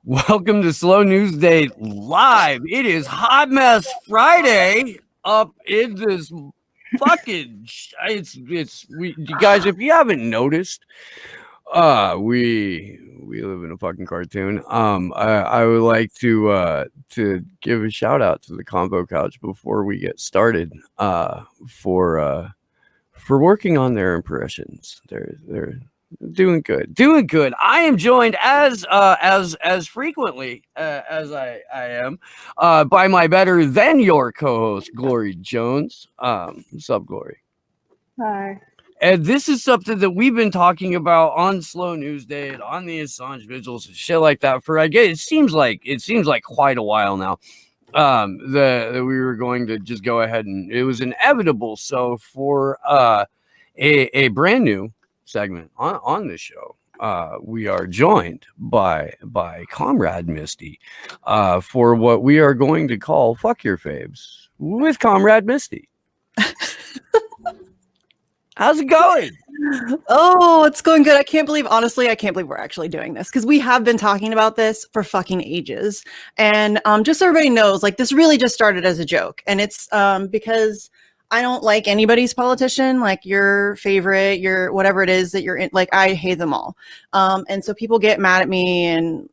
Welcome to Slow News Day Live. It is Hot Mess Friday up in this fucking. You guys, if you haven't noticed, we live in a fucking cartoon. I would like to give a shout out to the Convo Couch before we get started. For working on their impressions. They're doing good. I am joined as frequently as I am by my better than your co-host Glory Jones. What's up, Glory? Hi. And this is something that we've been talking about on Slow News Day and on the Assange vigils and shit like that for it seems like quite a while now. That we were going to just go ahead and it was inevitable. So for a brand new segment on this show, we are joined by Comrade Misty for what we are going to call Fuck Your Faves with Comrade Misty. How's it going? Oh, it's going good. I can't believe we're actually doing this because we have been talking about this for fucking ages. And just so everybody knows, like, this really just started as a joke. And it's because I don't like anybody's politician, like your favorite, your whatever it is that you're in. Like, I hate them all. And so people get mad at me and,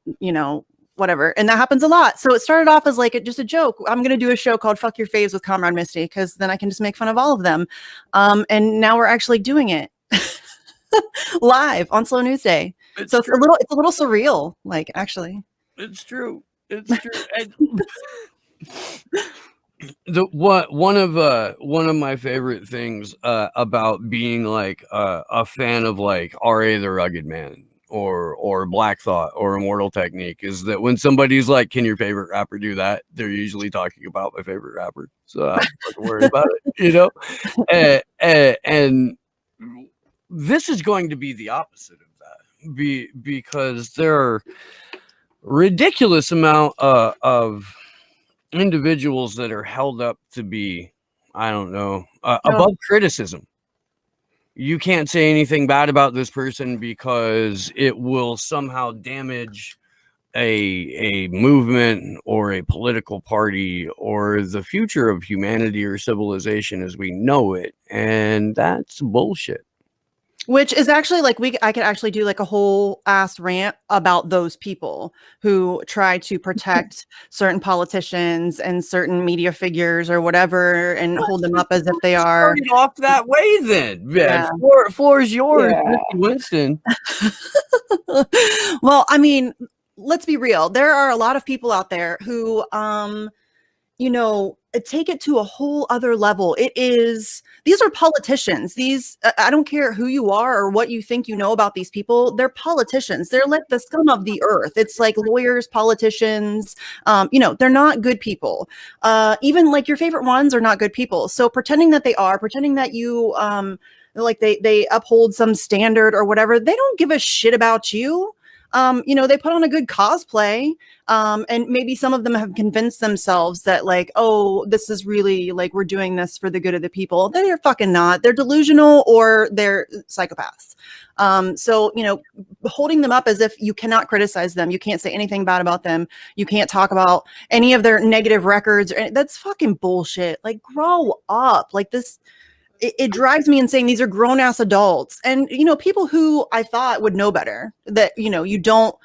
whatever. And that happens a lot. So it started off as like just a joke. I'm going to do a show called Fuck Your Faves with Comrade Misty because then I can just make fun of all of them. And now we're actually doing it live on Slow News Day. It's a little surreal, like, actually. It's true. One of my favorite things about being like a fan of like R.A. the Rugged Man or Black Thought or Immortal Technique is that when somebody's like, can your favorite rapper do that? They're usually talking about my favorite rapper. So I'm not worried about it, and this is going to be the opposite of that because there are ridiculous amount of individuals that are held up to be, I don't know, above criticism. You can't say anything bad about this person because it will somehow damage a movement or a political party or the future of humanity or civilization as we know it. And that's bullshit. Which is actually like I could actually do like a whole ass rant about those people who try to protect certain politicians and certain media figures or whatever and hold them up as if they are off that way. Then, yeah. Floor is yours, Winston. Well, I mean, let's be real. There are a lot of people out there who, take it to a whole other level. These are politicians. I don't care who you are or what you think you know about these people. They're politicians. They're like the scum of the earth. It's like lawyers, politicians, they're not good people. Even like your favorite ones are not good people. So pretending that they are, pretending that you, like they uphold some standard or whatever, they don't give a shit about you. They put on a good cosplay, and maybe some of them have convinced themselves that like, oh, this is really like, we're doing this for the good of the people. They're fucking not. They're delusional or they're psychopaths. So, holding them up as if you cannot criticize them. You can't say anything bad about them. You can't talk about any of their negative records. That's fucking bullshit. Like, grow up. Like this. It drives me insane. These are grown ass adults and, people who I thought would know better that, you don't,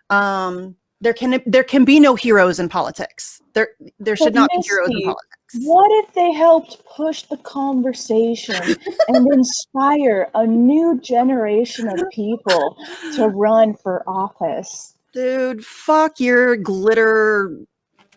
there can be no heroes in politics. There should not be heroes in politics. What if they helped push the conversation and inspire a new generation of people to run for office? Dude, fuck your glitter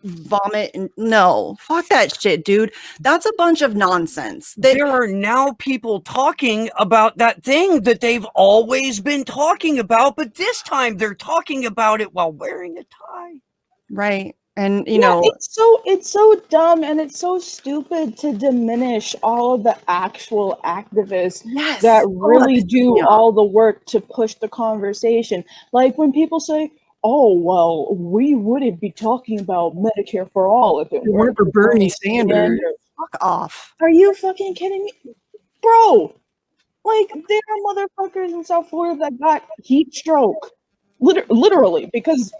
vomit. No, fuck that shit, dude. That's a bunch of nonsense. There are now people talking about that thing that they've always been talking about, but this time they're talking about it while wearing a tie. Right. And it's so dumb and it's so stupid to diminish all of the actual activists that really do all the work to push the conversation. Like when people say, oh, well, we wouldn't be talking about Medicare for all if it weren't for Bernie Sanders. Fuck off. Are you fucking kidding me? Bro, like, there are motherfuckers in South Florida that got heat stroke. Literally, because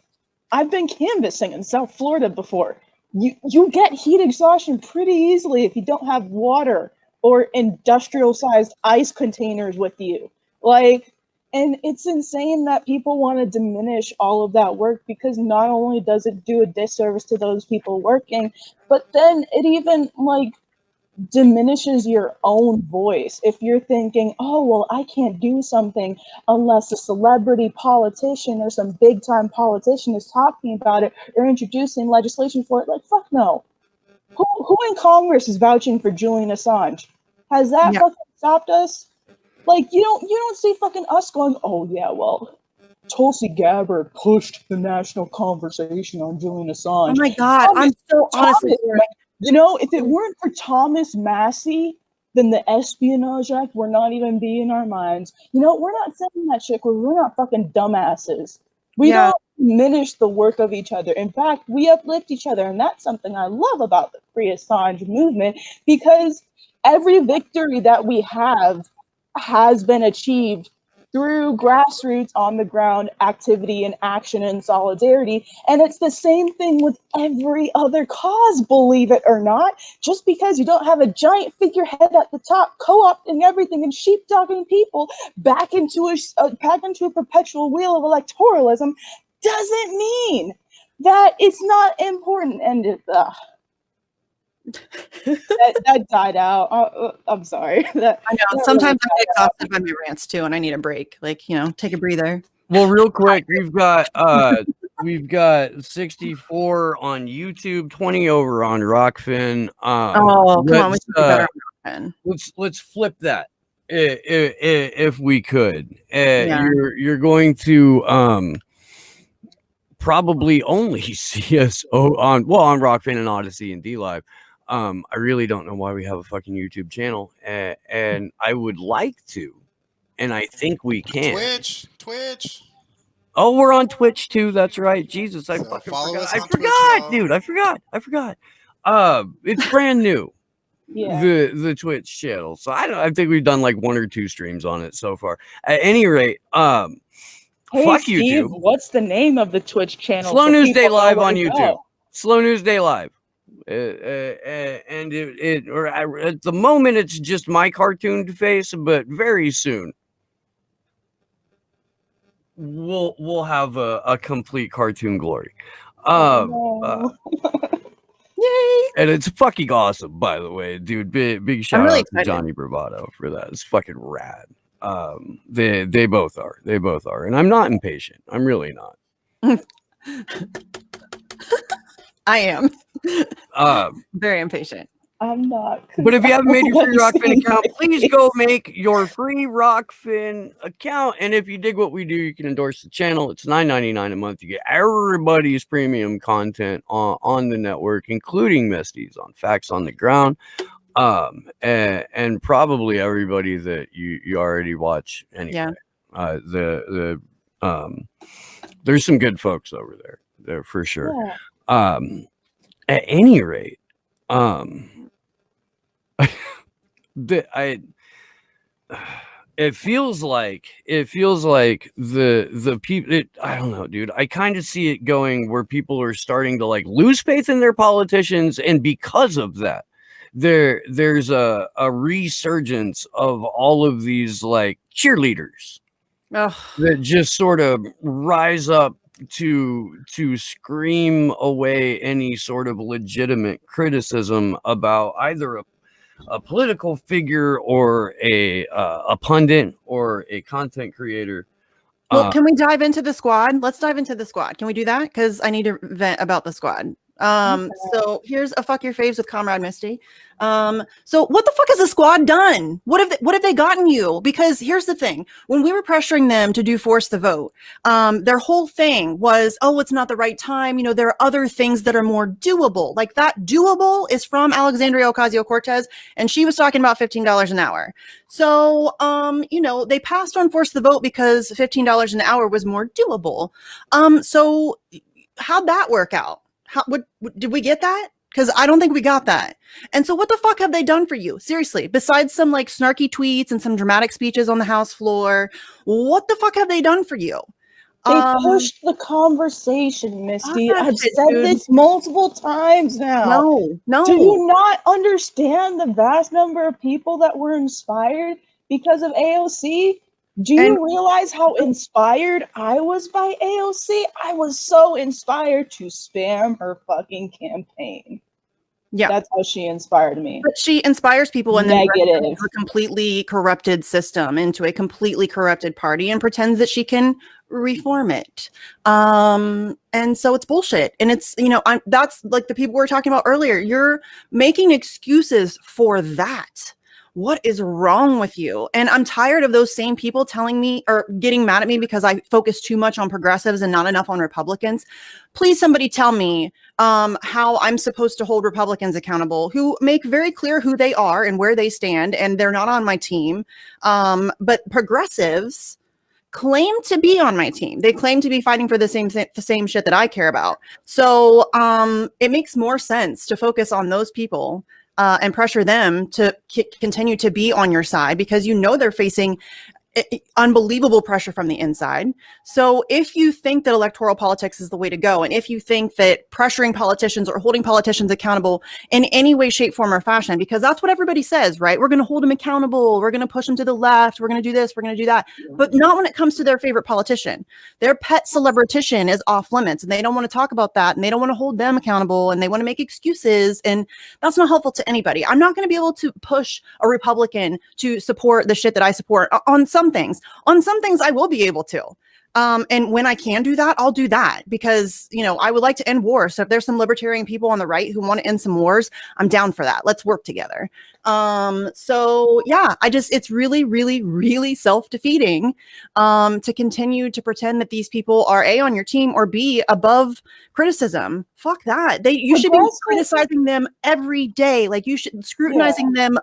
I've been canvassing in South Florida before. You get heat exhaustion pretty easily if you don't have water or industrial sized ice containers with you. Like, and it's insane that people want to diminish all of that work, because not only does it do a disservice to those people working, but then it even like diminishes your own voice. If you're thinking, oh, well, I can't do something unless a celebrity politician or some big time politician is talking about it or introducing legislation for it, like, fuck no. Who in Congress is vouching for Julian Assange? Has that fucking stopped us? Like, you don't see fucking us going, oh yeah, well, Tulsi Gabbard pushed the national conversation on Julian Assange. Oh my God, I'm so honestly, you know, if it weren't for Thomas Massey, then the Espionage Act would not even be in our minds. You know, we're not saying that shit because we're not fucking dumbasses. We don't diminish the work of each other. In fact, we uplift each other, and that's something I love about the Free Assange movement, because every victory that we have has been achieved through grassroots on the ground activity and action and solidarity. And it's the same thing with every other cause, believe it or not. Just because you don't have a giant figurehead at the top co-opting everything and sheep-dogging people back into a perpetual wheel of electoralism doesn't mean that it's not important. And that died out. I'm sorry. I know. Sometimes I get exhausted by my rants too, and I need a break. Like, you know, take a breather. Well, real quick, we've got 64 on YouTube, 20 over on Rokfin. Come on, we should do better on Rokfin. Let's flip that if we could. You're going to probably only see us on Rokfin and Odysee and DLive. I really don't know why we have a fucking YouTube channel, and I would like to, and I think we can. Twitch. Oh, we're on Twitch too. That's right. Jesus, I fucking forgot. I forgot, dude. I forgot. It's brand new. Yeah. The Twitch channel. So I think we've done like 1 or 2 streams on it so far. At any rate, hey, fuck Steve, YouTube. What's the name of the Twitch channel? Slow News Day Live on YouTube. Slow News Day Live. And at the moment it's just my cartooned face, but very soon we'll have a complete cartoon glory. No. Yay! And it's fucking awesome, by the way, dude. Big shout out to Johnny Bravado for that. It's fucking rad. They both are, and I'm not impatient. I'm really not. I am very impatient. I'm not. But if you haven't made your free Rokfin account, please go make your free Rokfin account. And if you dig what we do, you can endorse the channel. It's $9.99 a month. You get everybody's premium content on the network, including Misty's on Facts on the Ground, and probably everybody that you already watch anyway. Yeah. There's some good folks over there for sure. Yeah. At any rate, it feels like the people. I don't know, dude. I kind of see it going where people are starting to like lose faith in their politicians, and because of that, there's a resurgence of all of these like cheerleaders that just sort of rise up to scream away any sort of legitimate criticism about either a political figure or a pundit or a content creator. Well, can we dive into the squad? Let's dive into the squad. Can we do that? Because I need to vent about the squad. So here's a fuck your faves with Comrade Misty. So what the fuck has the squad done? What have they gotten you? Because here's the thing: when we were pressuring them to do force the vote, their whole thing was, oh, it's not the right time. You know, there are other things that are more doable. Like that doable is from Alexandria Ocasio-Cortez, and she was talking about $15 an hour. So, you know, they passed on force the vote because $15 an hour was more doable. So how'd that work out? What did we get that? Because I don't think we got that. And so what the fuck have they done for you? Seriously, besides some like snarky tweets and some dramatic speeches on the House floor, what the fuck have they done for you? They pushed the conversation, Misty. I've shit, said dude. this multiple times now. No. Do you not understand the vast number of people that were inspired because of AOC? Do you realize how inspired I was by AOC? I was so inspired to spam her fucking campaign. Yeah. That's how she inspired me. But she inspires people and then Negative. into a completely corrupted system, into a completely corrupted party, and pretends that she can reform it. And so it's bullshit. And it's, that's like the people we were talking about earlier. You're making excuses for that. What is wrong with you? And I'm tired of those same people telling me or getting mad at me because I focus too much on progressives and not enough on Republicans. Please, somebody tell me how I'm supposed to hold Republicans accountable who make very clear who they are and where they stand, and they're not on my team. But progressives claim to be on my team. They claim to be fighting for the same shit that I care about. So it makes more sense to focus on those people and pressure them to continue to be on your side, because they're facing unbelievable pressure from the inside. So if you think that electoral politics is the way to go, and if you think that pressuring politicians or holding politicians accountable in any way, shape, form, or fashion, because that's what everybody says, right? We're going to hold them accountable. We're going to push them to the left. We're going to do this. We're going to do that. But not when it comes to their favorite politician. Their pet celebritician is off limits, and they don't want to talk about that, and they don't want to hold them accountable, and they want to make excuses. And that's not helpful to anybody. I'm not going to be able to push a Republican to support the shit that I support on some things. On some things, I will be able to. And when I can do that, I'll do that, because, I would like to end war. So if there's some libertarian people on the right who want to end some wars, I'm down for that. Let's work together. So yeah, it's really, really, really self-defeating to continue to pretend that these people are A, on your team, or B, above criticism. Fuck that. You should be criticizing them every day. Like, you should scrutinizing them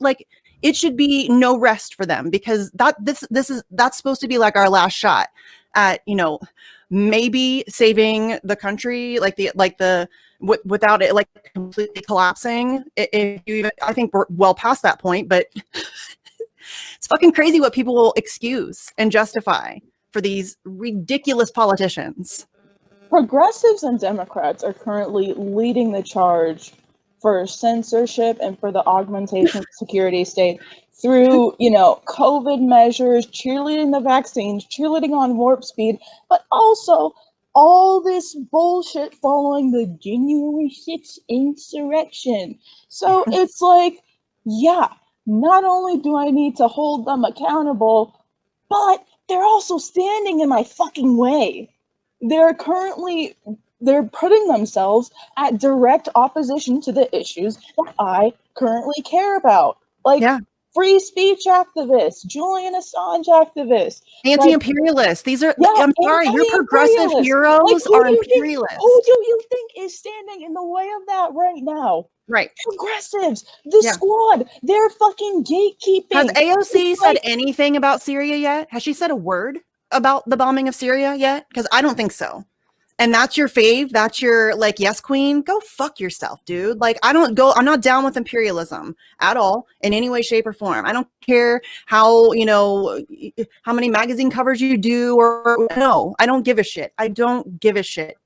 like, it should be no rest for them, because that's supposed to be like our last shot at, maybe saving the country, without it like completely collapsing. I think we're well past that point, but it's fucking crazy what people will excuse and justify for these ridiculous politicians. Progressives and Democrats are currently leading the charge for censorship and for the augmentation of the security state through, COVID measures, cheerleading the vaccines, cheerleading on warp speed, but also all this bullshit following the January 6th insurrection. So it's like, yeah, not only do I need to hold them accountable, but they're also standing in my fucking way. They're putting themselves at direct opposition to the issues that I currently care about. Like, free speech activists, Julian Assange activists. Anti-imperialists. These are, I'm sorry, your progressive heroes are imperialists. Who do you think is standing in the way of that right now? Right. Progressives, the squad, they're fucking gatekeeping. Has AOC said anything about Syria yet? Has she said a word about the bombing of Syria yet? Because I don't think so. And that's your fave. That's your yes queen. Go fuck yourself, dude. I'm not down with imperialism at all in any way, shape, or form. I don't care how many magazine covers you do, or no, I don't give a shit. I don't give a shit.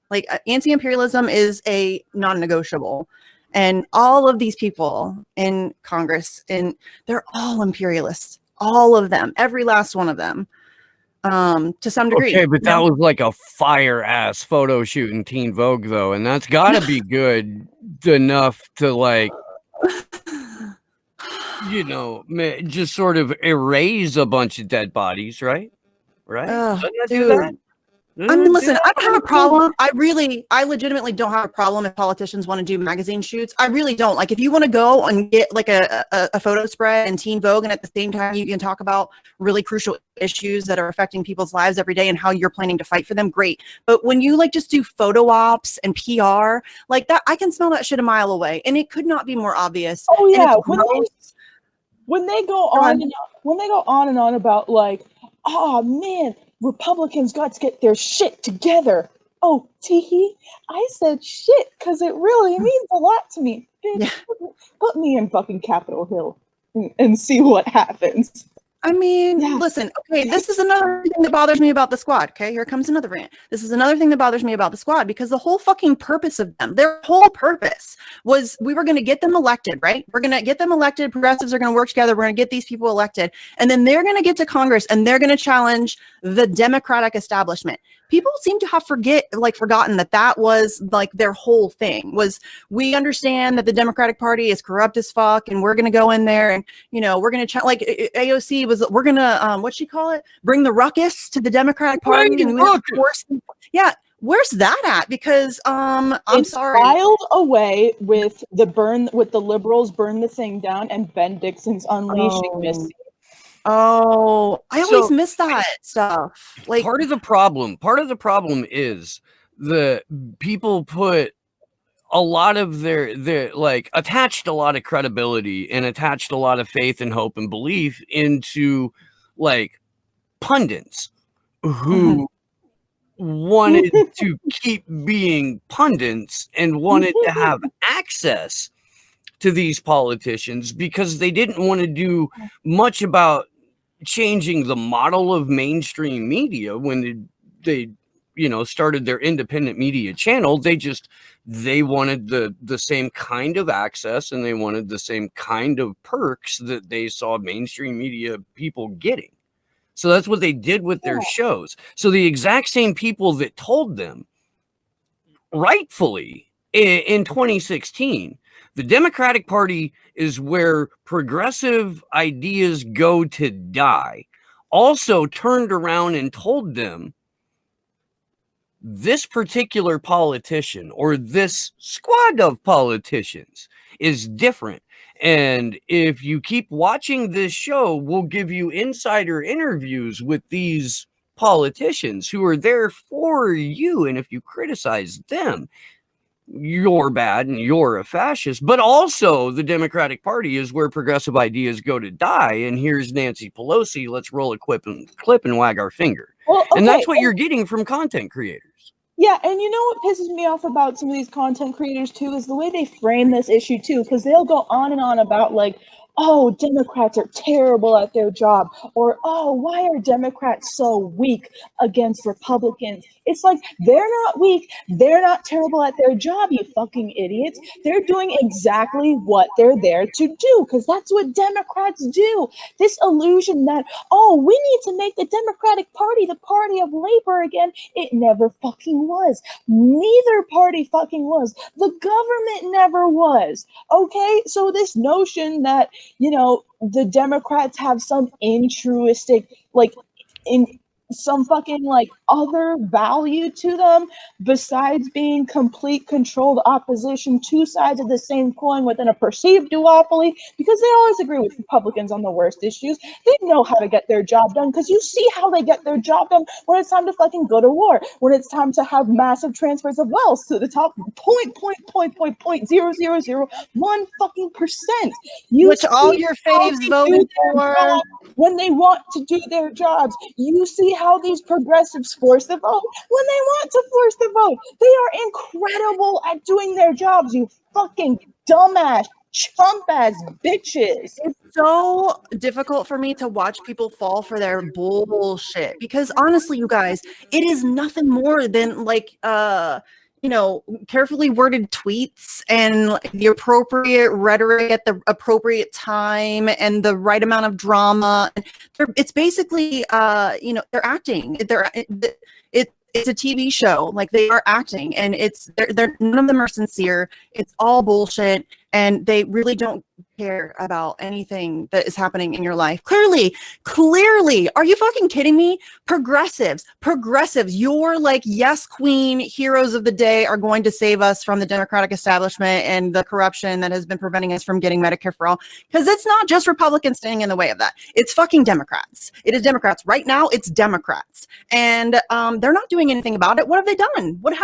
Anti-imperialism is a non-negotiable. And all of these people in Congress, they're all imperialists. All of them. Every last one of them. To some degree. Okay, but that was like a fire ass photo shoot in Teen Vogue, though, and that's got to be good enough to just sort of erase a bunch of dead bodies, right? Right? Dude. I mean, listen, I don't have a problem. I legitimately don't have a problem if politicians want to do magazine shoots. I really don't. If you want to go and get a photo spread in Teen Vogue, and at the same time you can talk about really crucial issues that are affecting people's lives every day and how you're planning to fight for them, great. But when you just do photo ops and PR like that, I can smell that shit a mile away, and it could not be more obvious. Oh yeah, when they go on and on about oh man, Republicans got to get their shit together. Oh, teehee. I said shit because it really means a lot to me. Put me in fucking Capitol Hill and see what happens. I mean, listen, okay, this is another thing that bothers me about the squad. Okay, here comes another rant. This is another thing that bothers me about the squad, because the whole fucking purpose of them, their whole purpose was we were going to get them elected, right? We're going to get them elected. Progressives are going to work together. We're going to get these people elected. And then they're going to get to Congress and they're going to challenge the Democratic establishment. People seem to have forgotten that was like their whole thing was, we understand that the Democratic Party is corrupt as fuck and we're going to go in there and, you know, we're going to like AOC was, we're going to, what'd she call it? Bring the ruckus to the Democratic Party. And where's that at? Because I'm sorry. Filed away with the liberals burn the thing down and Ben Dixon's unleashing Missy. Oh, I always miss that stuff. Like part of the problem is the people put a lot of their like attached a lot of credibility and attached a lot of faith and hope and belief into like pundits who wanted to keep being pundits and wanted to have access to these politicians because they didn't want to do much about changing the model of mainstream media when they you know started their independent media channel. They wanted the same kind of access and they wanted the same kind of perks that they saw mainstream media people getting. So that's what they did with their shows. So the exact same people that told them rightfully in 2016 the Democratic Party is where progressive ideas go to die, also turned around and told them this particular politician or this squad of politicians is different. And if you keep watching this show, we'll give you insider interviews with these politicians who are there for you. And if you criticize them, you're bad and you're a fascist. But also the Democratic Party is where progressive ideas go to die. And here's Nancy Pelosi. Let's roll a clip and wag our finger. Well, okay. And that's what you're getting from content creators. Yeah, and you know what pisses me off about some of these content creators too is the way they frame this issue too, because they'll go on and on about like, oh, Democrats are terrible at their job, or oh, why are Democrats so weak against Republicans? It's like, they're not weak, they're not terrible at their job, you fucking idiots. They're doing exactly what they're there to do, because that's what Democrats do. This illusion that, oh, we need to make the Democratic Party the party of labor again, it never fucking was. Neither party fucking was. The government never was. Okay, so this notion that, you know, the Democrats have some altruistic, like, in some fucking like other value to them besides being complete controlled opposition, two sides of the same coin within a perceived duopoly, because they always agree with Republicans on the worst issues. They know how to get their job done, because you see how they get their job done when it's time to fucking go to war, when it's time to have massive transfers of wealth to the top 0.00001 fucking percent. Which all your faves voted for. When they want to do their jobs, you see how these progressives force the vote when they want to force the vote. They are incredible at doing their jobs, you fucking dumbass, chump-ass bitches. It's so difficult for me to watch people fall for their bullshit, because honestly, you guys, it is nothing more than like, you know, carefully worded tweets and the appropriate rhetoric at the appropriate time and the right amount of drama. It's basically, you know, they're acting. It's a TV show. Like, they are acting, and they're none of them are sincere. It's all bullshit, and they really don't care about anything that is happening in your life. Clearly, are you fucking kidding me? Progressives, your like yes queen heroes of the day are going to save us from the Democratic establishment and the corruption that has been preventing us from getting Medicare for all. Because it's not just Republicans standing in the way of that. It's fucking Democrats. It is Democrats. Right now, it's Democrats. And they're not doing anything about it. What have they done? What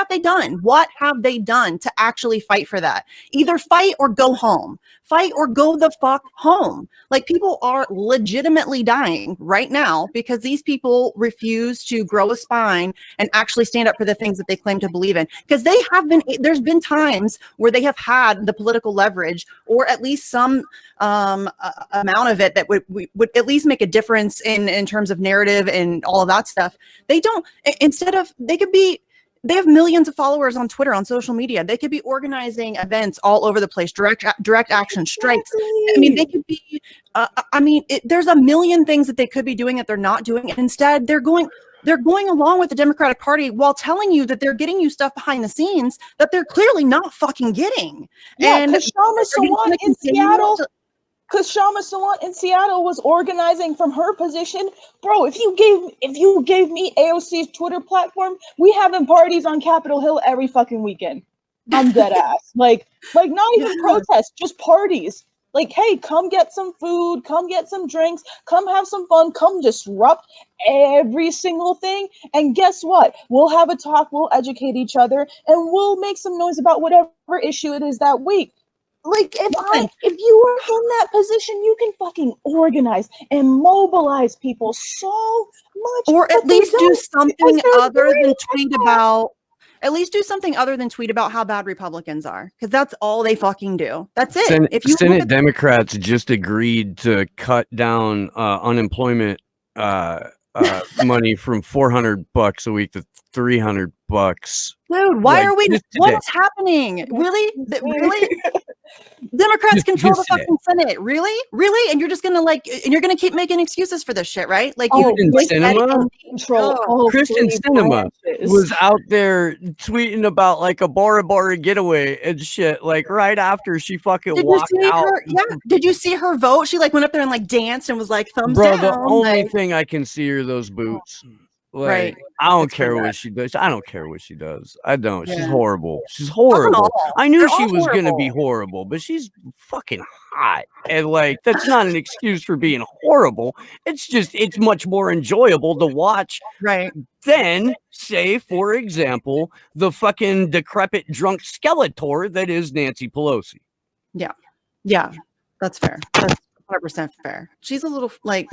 have they done to actually fight for that? Either fight or go home. Fight or go the fuck home. Like, people are legitimately dying right now because these people refuse to grow a spine and actually stand up for the things that they claim to believe in. Because there's been times where they have had the political leverage, or at least some amount of it that would at least make a difference in terms of narrative and all of that stuff. They don't. Instead of, they have millions of followers on Twitter, on social media. They could be organizing events all over the place, direct action strikes. I mean, they could be, there's a million things that they could be doing that they're not doing. And instead, they're going along with the Democratic Party while telling you that they're getting you stuff behind the scenes that they're clearly not fucking getting. Yeah, and because Shama Sawant in Seattle was organizing from her position. Bro, if you gave me AOC's Twitter platform, we having parties on Capitol Hill every fucking weekend. I'm dead ass. Like not even protests, just parties. Like, hey, come get some food, come get some drinks, come have some fun, come disrupt every single thing. And guess what? We'll have a talk, we'll educate each other, and we'll make some noise about whatever issue it is that week. Like, if you were in that position, you can fucking organize and mobilize people so much. Or at least do something other than tweet about. At least do something other than tweet about how bad Republicans are, because that's all they fucking do. That's it. Senate Democrats just agreed to cut down unemployment money from $400 a week to $300. Dude, why are we? What is happening? Really? Democrats control the fucking Senate. Really? And you're just gonna and you're gonna keep making excuses for this shit, right? Like, Kristen Sinema was out there tweeting about like a Bora Bora getaway and shit, like right after she fucking walked out. Did you see her vote? She like went up there and like danced and was like thumbs down. The only thing I can see are those boots. Like, right. I don't care what she does. I don't care what she does. I don't. Yeah. She's horrible. She's horrible. I knew she was going to be horrible, but she's fucking hot. And like, that's not an excuse for being horrible. It's just, it's much more enjoyable to watch. Right. Than, say, for example, the fucking decrepit drunk Skeletor that is Nancy Pelosi. Yeah. Yeah. That's fair. That's 100% fair. She's a little like,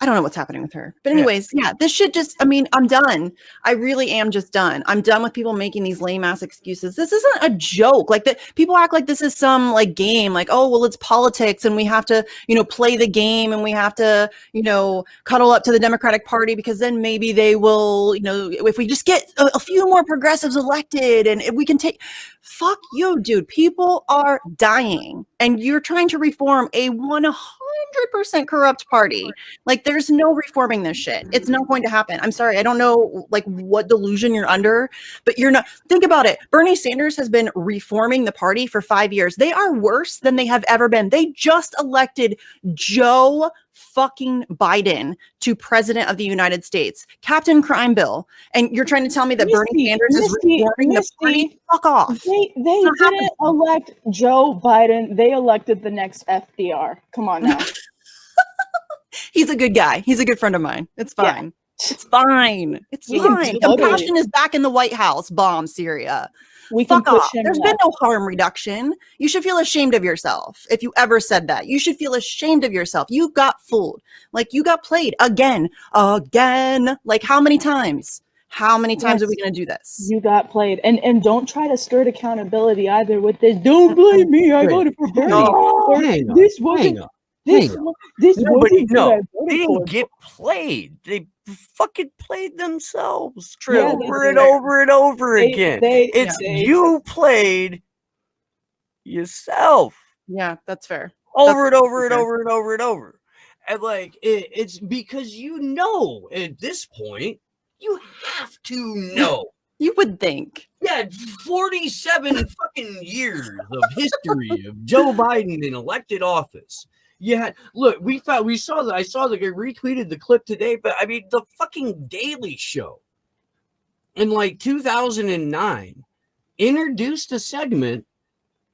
I don't know what's happening with her. But anyways, this shit just, I mean, I'm done. I really am just done. I'm done with people making these lame ass excuses. This isn't a joke. Like, that people act like this is some like game, like, oh, well, it's politics and we have to, play the game and we have to, cuddle up to the Democratic Party because then maybe they will, if we just get a few more progressives elected and we can take, fuck you, dude. People are dying and you're trying to reform a 100% corrupt party. Like, there's no reforming this shit. It's not going to happen. I'm sorry. I don't know like what delusion you're under, but you're not. Think about it. Bernie Sanders has been reforming the party for 5 years. They are worse than they have ever been. They just elected Joe fucking Biden to president of the United States, Captain Crime Bill. And you're trying to tell me that Bernie Sanders is reforming the party? Fuck off. They didn't elect Joe Biden. They elected the next FDR. Come on now. He's a good guy. He's a good friend of mine. It's fine. Yeah. It's fine. It's fine. Compassion is back in the White House. Bomb Syria. Fuck off. There's been no harm reduction. You should feel ashamed of yourself. If you ever said that, you should feel ashamed of yourself. You got fooled. Like, you got played again. Like, how many times? How many times are we going to do this? You got played. And don't try to skirt accountability either with this. Don't blame me. I voted for Bernie. This wasn't. They didn't get played. They fucking played themselves over and over again. You played yourself. Yeah, that's fair. Over and over. And like, it's because at this point, you have to know. You would think. Yeah, 47 fucking years of history of Joe Biden in elected office. Yeah, look, I retweeted the clip today, but I mean, the fucking Daily Show in like 2009 introduced a segment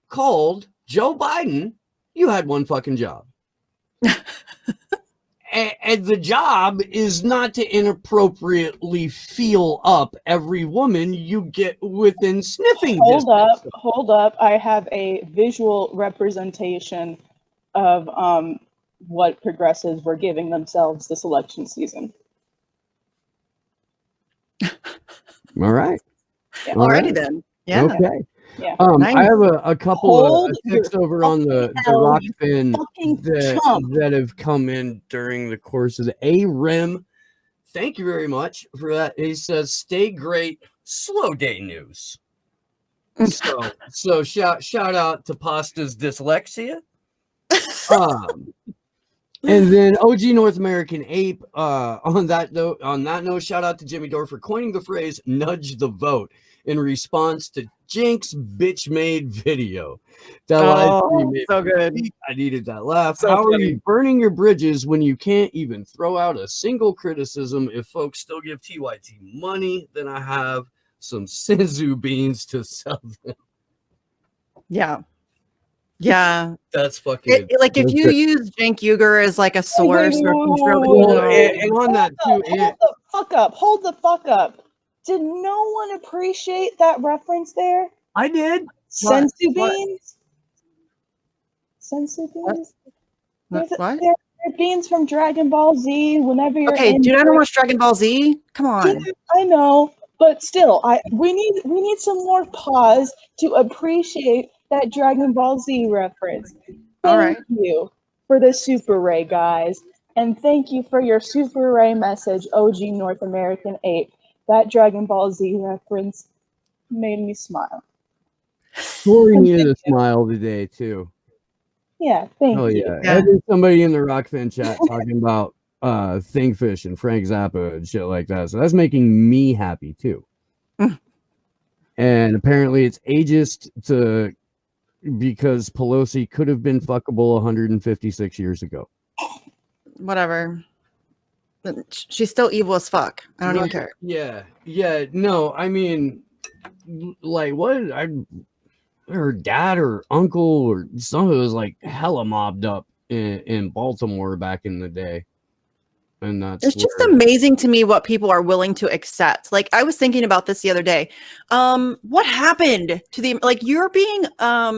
called Joe Biden, you had one fucking job. And the job is not to inappropriately feel up every woman you get within sniffing distance. Hold up. I have a visual representation of what progressives were giving themselves this election season. All right. Yeah. Alrighty then. Yeah. Okay. Yeah. Nice. I have a couple Hold of texts your over on the fucking hell, Rokfin fucking chump. that have come in during the course of the A-Rim. Thank you very much for that. He says, stay great, slow day news. So shout out to Pasta's dyslexia. And then OG North American Ape, on that note, shout out to Jimmy Dore for coining the phrase nudge the vote in response to Jink's bitch made video. That live stream made so good. I needed that laugh. So How funny. are you burning your bridges when you can't even throw out a single criticism? If folks still give TYT money, then I have some Senzu beans to sell them. Yeah. Yeah. That's fucking like if you use Cenk Uygur as like a source or and on that too, Hold the fuck up. Did no one appreciate that reference there? I did. Senzu beans? Senzu beans? What? They're beans from Dragon Ball Z. Whenever you're okay, do you not watch Dragon Ball Z? Come on. Yeah, I know, but still, we need some more pause to appreciate that Dragon Ball Z reference. Thank you for the Super Ray, guys. And thank you for your Super Ray message, OG North American 8. That Dragon Ball Z reference made me smile. Corey needed a smile today, too. Yeah, thank you. Yeah. There's somebody in the Rokfin chat talking about Thingfish and Frank Zappa and shit like that. So that's making me happy, too. And apparently it's ageist because Pelosi could have been fuckable 156 years ago. Whatever. She's still evil as fuck. I don't even care. Yeah. No, I mean, like, what? Her dad or uncle or somebody was like hella mobbed up in Baltimore back in the day. And it's just amazing to me what people are willing to accept. Like I was thinking about this the other day. What happened to you're being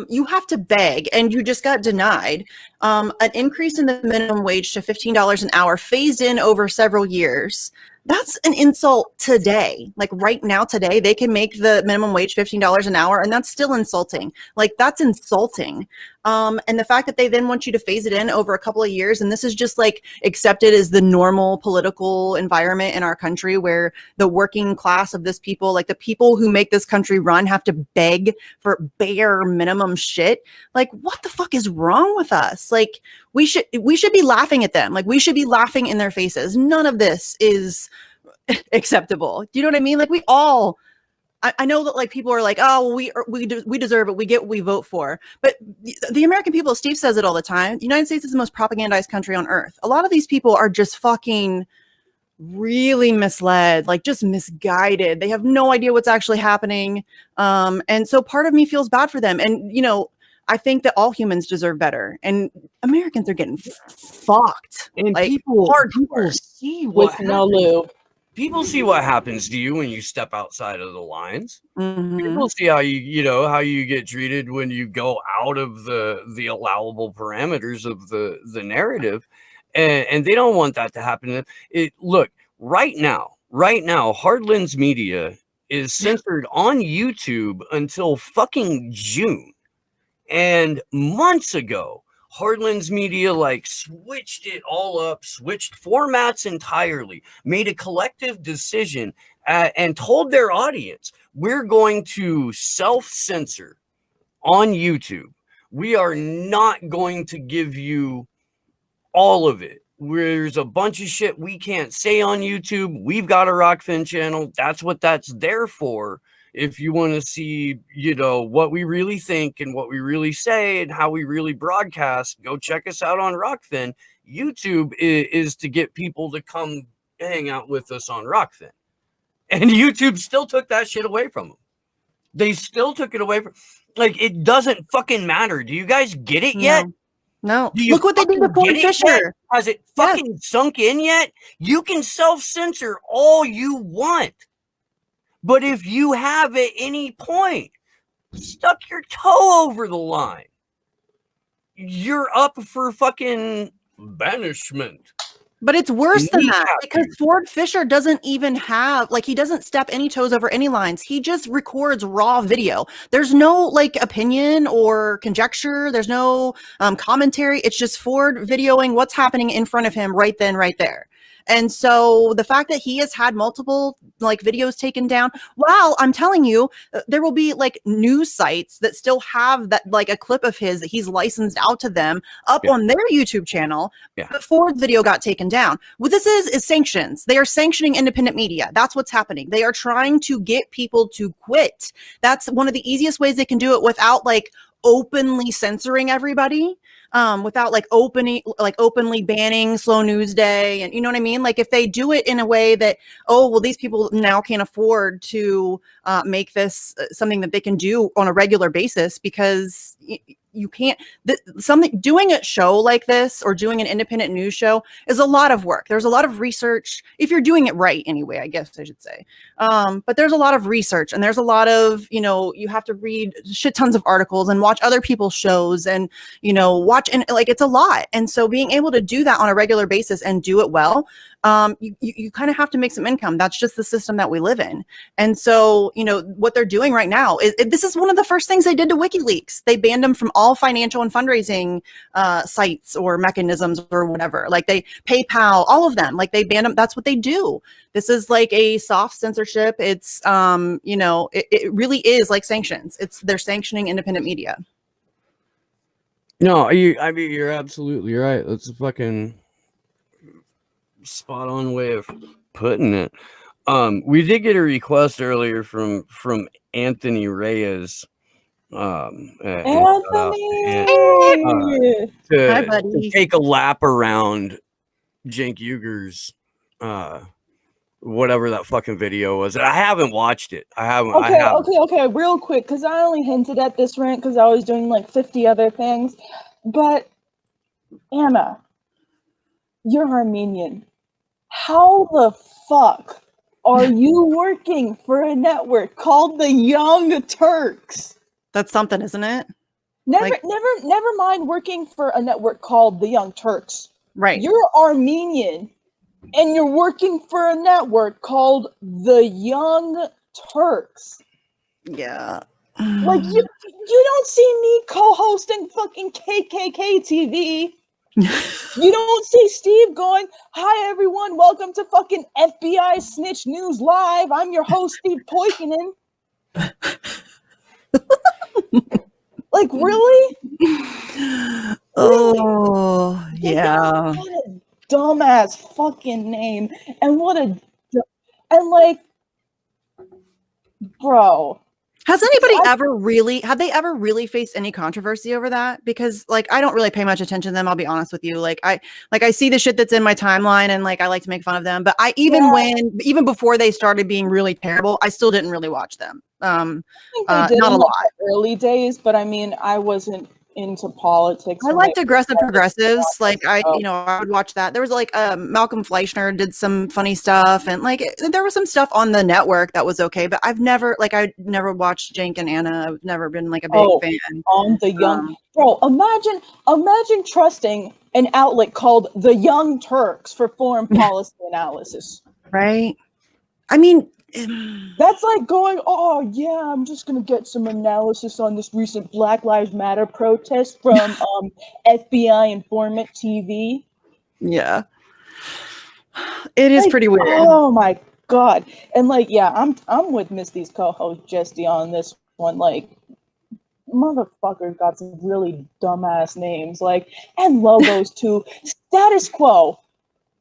you have to beg and you just got denied an increase in the minimum wage to $15 an hour phased in over several years. That's an insult today. Like right now, today, they can make the minimum wage $15 an hour, and that's still insulting. Like that's insulting. And the fact that they then want you to phase it in over a couple of years, and this is just like accepted as the normal political environment in our country where the working class of this people, like the people who make this country run, have to beg for bare minimum shit. Like what the fuck is wrong with us? Like we should be laughing at them. Like we should be laughing in their faces. None of this is acceptable. Do you know what I mean? Like we all, I know that like people are like, oh, we deserve it. We get what we vote for. But the American people, Steve says it all the time. The United States is the most propagandized country on earth. A lot of these people are just fucking really misled, like just misguided. They have no idea what's actually happening. And so part of me feels bad for them. And, you know, I think that all humans deserve better, and Americans are getting fucked. And like, people see what with no lube. People see what happens to you when you step outside of the lines. Mm-hmm. People see how how you get treated when you go out of the allowable parameters of the narrative, and they don't want that to happen. Look, right now, Hardlands Media is censored on YouTube until fucking June. And months ago, Hardlands Media switched it all up, switched formats entirely, made a collective decision and told their audience, we're going to self-censor on YouTube. We are not going to give you all of it. There's a bunch of shit we can't say on YouTube. We've got a Rokfin channel. That's what that's there for. If you want to see, what we really think and what we really say and how we really broadcast, go check us out on Rokfin. YouTube is to get people to come hang out with us on Rokfin. And YouTube still took that shit away from them. They still took it away from, it doesn't fucking matter. Do you guys get it yet? No. Do you Look what they did fucking with Ford get it yet? Fisher. Has it fucking sunk in yet? You can self-censor all you want. But if you have at any point stuck your toe over the line, you're up for fucking banishment. But it's worse than that, because to. Ford Fisher doesn't even have, like, he doesn't step any toes over any lines. He just records raw video. There's no, like, opinion or conjecture. There's no commentary. It's just Ford videoing what's happening in front of him right then, right there. And so the fact that he has had multiple, like, videos taken down, well, I'm telling you, there will be, like, news sites that still have that, like, a clip of his that he's licensed out to them up on their YouTube channel. But Ford's video got taken down. What this is sanctions. They are sanctioning independent media. That's what's happening. They are trying to get people to quit. That's one of the easiest ways they can do it without, like, openly censoring everybody, without openly banning Slow News Day, and you know what I mean? Like, if they do it in a way that, oh, well, these people now can't afford to make this something that they can do on a regular basis, because you can't, doing a show like this or doing an independent news show is a lot of work. There's a lot of research, if you're doing it right anyway, I guess I should say. But there's a lot of research, and there's a lot of, you have to read shit tons of articles and watch other people's shows, and, watch, and like, it's a lot. And so being able to do that on a regular basis and do it well, you kind of have to make some income. That's just the system that we live in. And so, what they're doing right now is, this is one of the first things they did to WikiLeaks. They banned them from all financial and fundraising sites or mechanisms or whatever. Like, they PayPal, all of them, like, they banned them. That's what they do. This is like a soft censorship. It's, it really is like sanctions. They're sanctioning independent media. No, you're absolutely right. That's a fucking spot on way of putting it. We did get a request earlier from Anthony Reyes. Anthony! Hi, buddy. To take a lap around Cenk Uyghur's whatever that fucking video was. I haven't watched it. Okay, real quick, because I only hinted at this rant because I was doing like 50 other things. But Anna, you're Armenian. How the fuck are you working for a network called the Young Turks? That's something, isn't it? Never mind working for a network called the Young Turks. Right. You're Armenian, and you're working for a network called the Young Turks. Yeah. Like, you don't see me co-hosting fucking KKK TV. You don't see Steve going, "Hi everyone, welcome to fucking FBI Snitch News Live. I'm your host, Steve Poikinen." Like, really? Oh, yeah. What a dumbass fucking name. And bro. Have they ever really faced any controversy over that? Because, like, I don't really pay much attention to them, I'll be honest with you. Like, I see the shit that's in my timeline, and like, I like to make fun of them, but even before they started being really terrible, I still didn't really watch them. I think they did not a lot early days, but I mean, I wasn't into politics. I liked aggressive progressives. Like, I would watch that. There was like Malcolm Fleischner did some funny stuff, and like there was some stuff on the network that was okay, but I never watched Cenk and Anna. I've never been like a big fan. On the Young bro, imagine trusting an outlet called the Young Turks for foreign policy analysis. Right? I mean, that's like going, "Oh yeah, I'm just gonna get some analysis on this recent Black Lives Matter protest from FBI Informant TV." Yeah, it is pretty weird. Oh my god! And like, yeah, I'm with Misty's co-host Jesty on this one. Like, motherfucker got some really dumbass names, like, and logos too. Status Quo.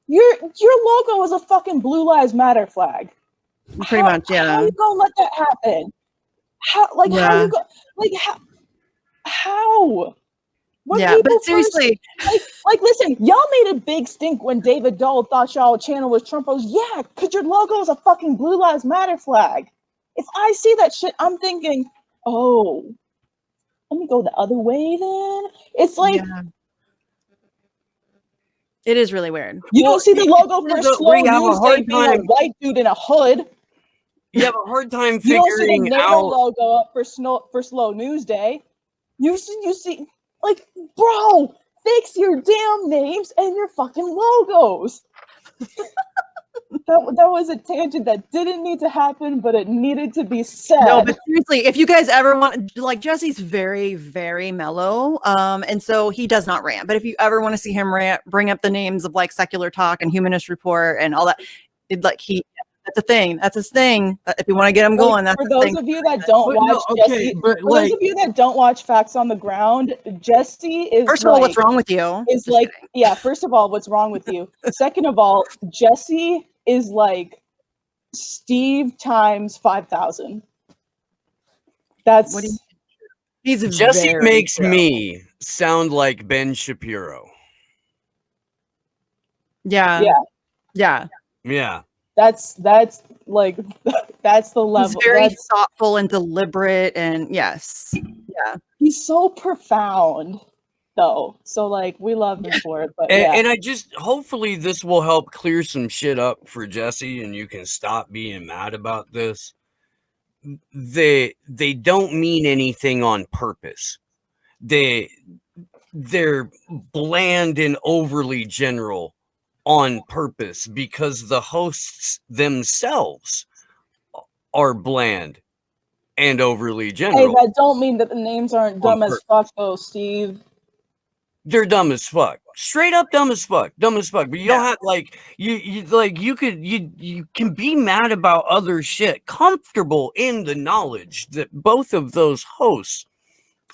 Your logo is a fucking Blue Lives Matter flag. Pretty much, yeah. How you gonna let that happen? How When but seriously, like, listen, y'all made a big stink when David Dole thought y'all channel was Trump. Yeah, because your logo is a fucking Blue Lives Matter flag. If I see that shit, I'm thinking, oh, let me go the other way then. It's like, It is really weird. You don't see the logo for Slow News Day being a white dude in a hood. You have a hard time You don't see the figuring NATO out. logo up for Slow News Day. You see, like, bro, fix your damn names and your fucking logos. That was a tangent that didn't need to happen, but it needed to be said. No, but seriously, if you guys ever want, like, Jesse's very, very mellow, and so he does not rant. But if you ever want to see him rant, bring up the names of like Secular Talk and Humanist Report and all that. That's a thing. That's his thing. If you want to get him going, that's for those of you that don't watch Jesse. For those of you that don't watch Facts on the Ground, Jesse is first of all, what's wrong with you? Is just like, kidding. Yeah. First of all, what's wrong with you? Second of all, Jesse is like Steve times 5,000. That's what he's Jesse makes me sound like Ben Shapiro. Yeah. Yeah. Yeah. Yeah. That's like that's the level. He's very thoughtful and deliberate, and yes. Yeah. He's so profound though. So like we love him for it. But and I just hopefully this will help clear some shit up for Jesse and you can stop being mad about this. They don't mean anything on purpose. They're bland and overly general on purpose because the hosts themselves are bland and overly general. Hey, that don't mean that the names aren't dumb as fuck though, Steve. They're dumb as fuck. Straight up dumb as fuck. Dumb as fuck. But you don't have you can be mad about other shit, comfortable in the knowledge that both of those hosts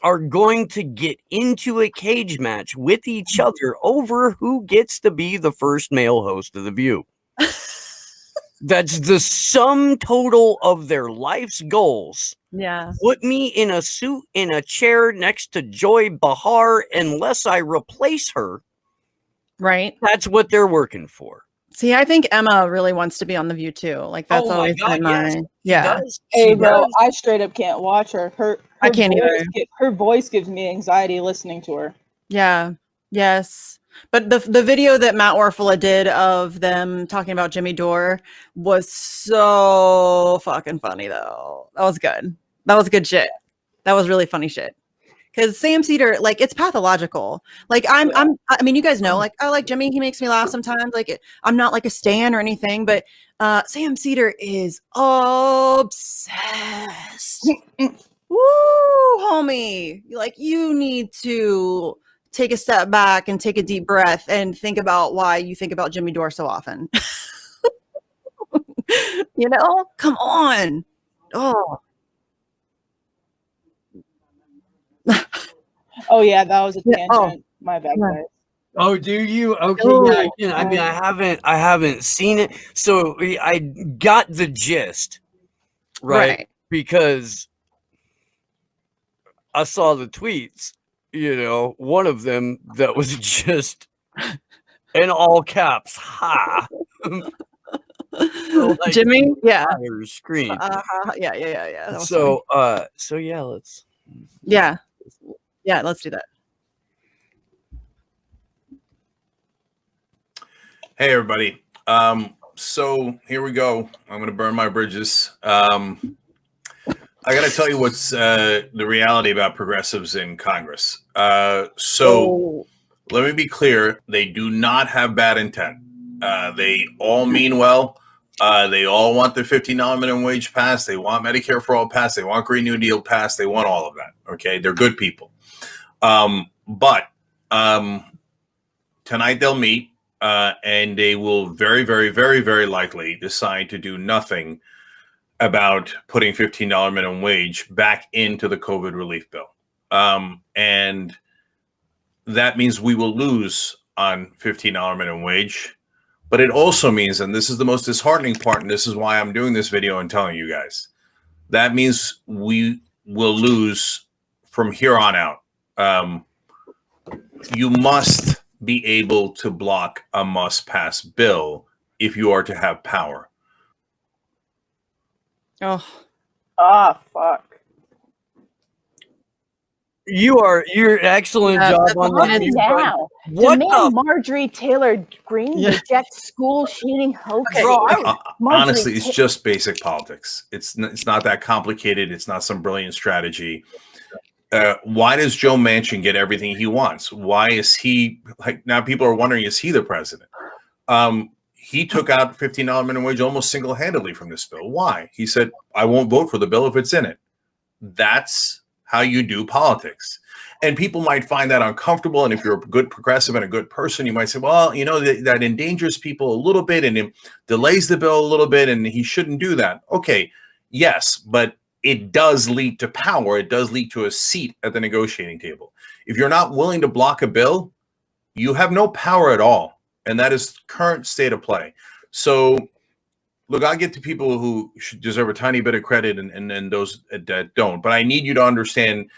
are going to get into a cage match with each other over who gets to be the first male host of The View. That's the sum total of their life's goals. Yeah. Put me in a suit in a chair next to Joy Behar unless I replace her. Right. That's what they're working for. See, I think Emma really wants to be on The View too. Like that's always been my Hey, bro, I straight up can't watch her. I can't either. Her voice gives me anxiety listening to her. Yeah. Yes. But the video that Matt Orfala did of them talking about Jimmy Dore was so fucking funny though. That was good. That was good shit. That was really funny shit. Because Sam Cedar, like, it's pathological. Like, I mean, you guys know, like, I like Jimmy. He makes me laugh sometimes. Like, I'm not like a stan or anything, but Sam Cedar is obsessed. Woo, homie. Like, you need to take a step back and take a deep breath and think about why you think about Jimmy Dore so often. You know? Come on. Oh. Oh yeah, that was a tangent. Oh. My bad, guys. Oh, do you? Okay, yeah. I mean, I haven't seen it, so I got the gist, right? Because I saw the tweets. You know, one of them that was just in all caps, ha. So, like, Jimmy, yeah. Screen. Yeah. So yeah, let's. Yeah, let's do that. Hey everybody. So here we go. I'm gonna burn my bridges. I gotta tell you what's the reality about progressives in Congress. Let me be clear. They do not have bad intent. They all mean well. They all want the $15 minimum wage passed. They want Medicare for all passed. They want Green New Deal passed. They want all of that. Okay, they're good people. But tonight they'll meet, and they will very, very, very, very likely decide to do nothing about putting $15 minimum wage back into the COVID relief bill. And that means we will lose on $15 minimum wage. But it also means, and this is the most disheartening part, and this is why I'm doing this video and telling you guys, that means we will lose from here on out. You must be able to block a must-pass bill if you are to have power. Oh. Ah, fuck. You're excellent job on that. Now, demand Marjorie Taylor Greene reject school cheating hoax. Honestly, it's just basic politics. It's not that complicated. It's not some brilliant strategy. Why does Joe Manchin get everything he wants? Why is he like now? People are wondering, is he the president? He took out $15 minimum wage almost single-handedly from this bill. Why? He said, "I won't vote for the bill if it's in it." That's how you do politics. And people might find that uncomfortable. And if you're a good progressive and a good person, you might say, well, you know, that endangers people a little bit and it delays the bill a little bit, and he shouldn't do that. Okay, yes, but it does lead to power. It does lead to a seat at the negotiating table. If you're not willing to block a bill, you have no power at all. And that is current state of play. So look, I get to people who should deserve a tiny bit of credit and those that don't. But I need you to understand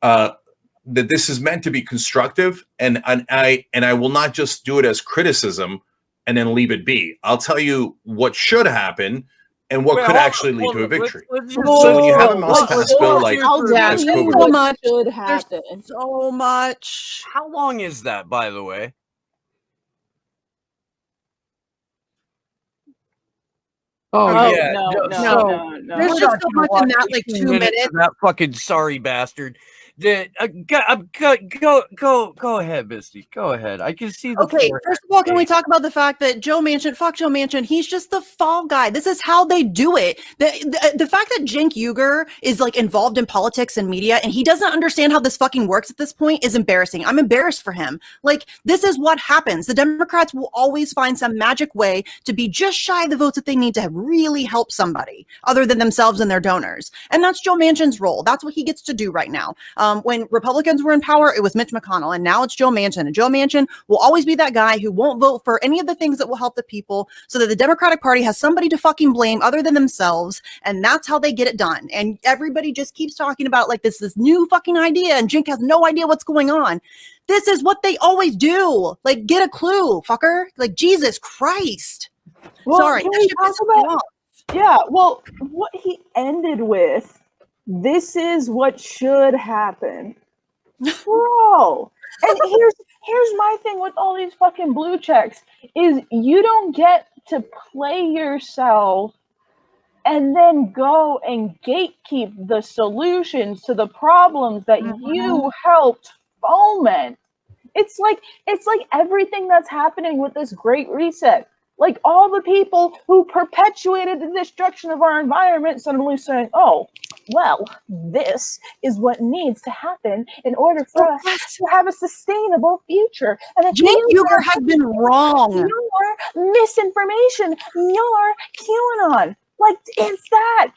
that this is meant to be constructive, and I will not just do it as criticism and then leave it be. I'll tell you what should happen and what could actually lead to a victory. So when you have a must-pass bill like this, what should happen? So much. How long is that, by the way? No. There's just so much in that, like 2 minutes. That fucking sorry bastard. That go ahead, Misty. Go ahead. I can see the first of all, can we talk about the fact that Joe Manchin, he's just the fall guy. This is how they do it. The fact that Cenk Uygur is like involved in politics and media and he doesn't understand how this fucking works at this point is embarrassing. I'm embarrassed for him. Like, this is what happens. The Democrats will always find some magic way to be just shy of the votes that they need to really help somebody other than themselves and their donors. And that's Joe Manchin's role. That's what he gets to do right now. When Republicans were in power, it was Mitch McConnell, and now it's Joe Manchin. And Joe Manchin will always be that guy who won't vote for any of the things that will help the people, so that the Democratic Party has somebody to fucking blame other than themselves. And that's how they get it done. And everybody just keeps talking about like this new fucking idea, and Cenk has no idea what's going on. This is what they always do. Like, get a clue, fucker. Like, Jesus Christ. Well, sorry. Yeah, well, what he ended with, this is what should happen. Bro. And here's my thing with all these fucking blue checks is you don't get to play yourself and then go and gatekeep the solutions to the problems that you helped foment. It's like everything that's happening with this Great Reset. Like, all the people who perpetuated the destruction of our environment suddenly saying, oh, well, this is what needs to happen in order for us to have a sustainable future. And Cenk Uygur has been wrong. Your misinformation, your QAnon. Like, it's that.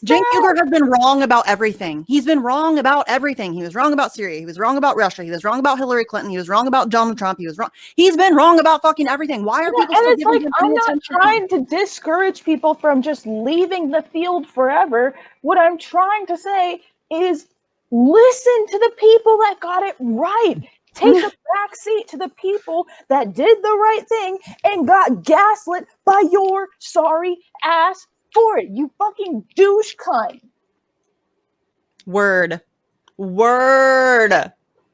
Cenk Uygur has been wrong about everything. He's been wrong about everything. He was wrong about Syria. He was wrong about Russia. He was wrong about Hillary Clinton. He was wrong about Donald Trump. He was wrong. He's been wrong about fucking everything. Why are people still giving him I'm not attention? trying to discourage people from just leaving the field forever. What I'm trying to say is listen to the people that got it right. Take a back seat to the people that did the right thing and got gaslit by your sorry ass for it, you fucking douche cunt. Word.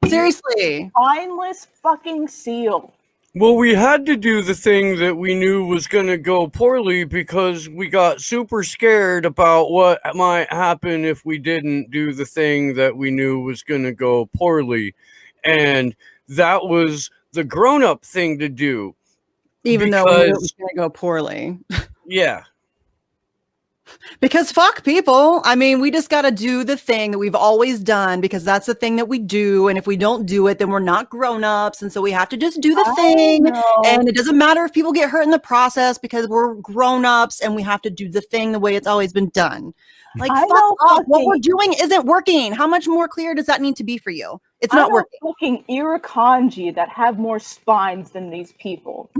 Seriously. Spineless fucking seal. Well, we had to do the thing that we knew was going to go poorly because we got super scared about what might happen if we didn't do the thing that we knew was going to go poorly. And that was the grown-up thing to do. Even though we knew it was going to go poorly. Yeah. Because fuck people. I mean, we just got to do the thing that we've always done because that's the thing that we do. And if we don't do it, then we're not grown-ups. And so we have to just do the thing. And it doesn't matter if people get hurt in the process because we're grown-ups and we have to do the thing the way it's always been done. Like, fuck off. What we're doing isn't working. How much more clear does that need to be for you? It's not working. Fucking Irukandji that have more spines than these people.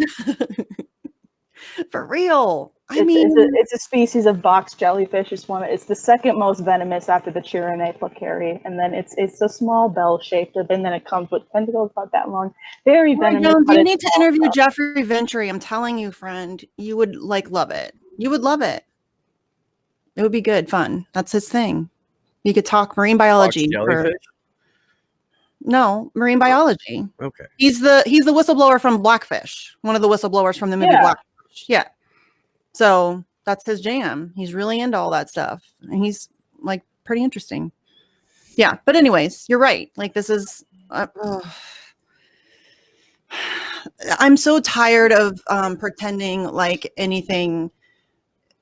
For real. It's a species of box jellyfish. It's the second most venomous after the Chironae placari, and then it's a small bell-shaped, and then it comes with tentacles about that long. Very venomous. You need to interview Jeffrey Ventry. I'm telling you, friend, you would love it. You would love it. It would be good, fun. That's his thing. You could talk marine biology. No, marine biology. Okay. He's the whistleblower from Blackfish, one of the whistleblowers from the movie Blackfish. Yeah. So that's his jam. He's really into all that stuff. And he's like pretty interesting. Yeah. But anyways, you're right. Like this is I'm so tired of pretending like anything.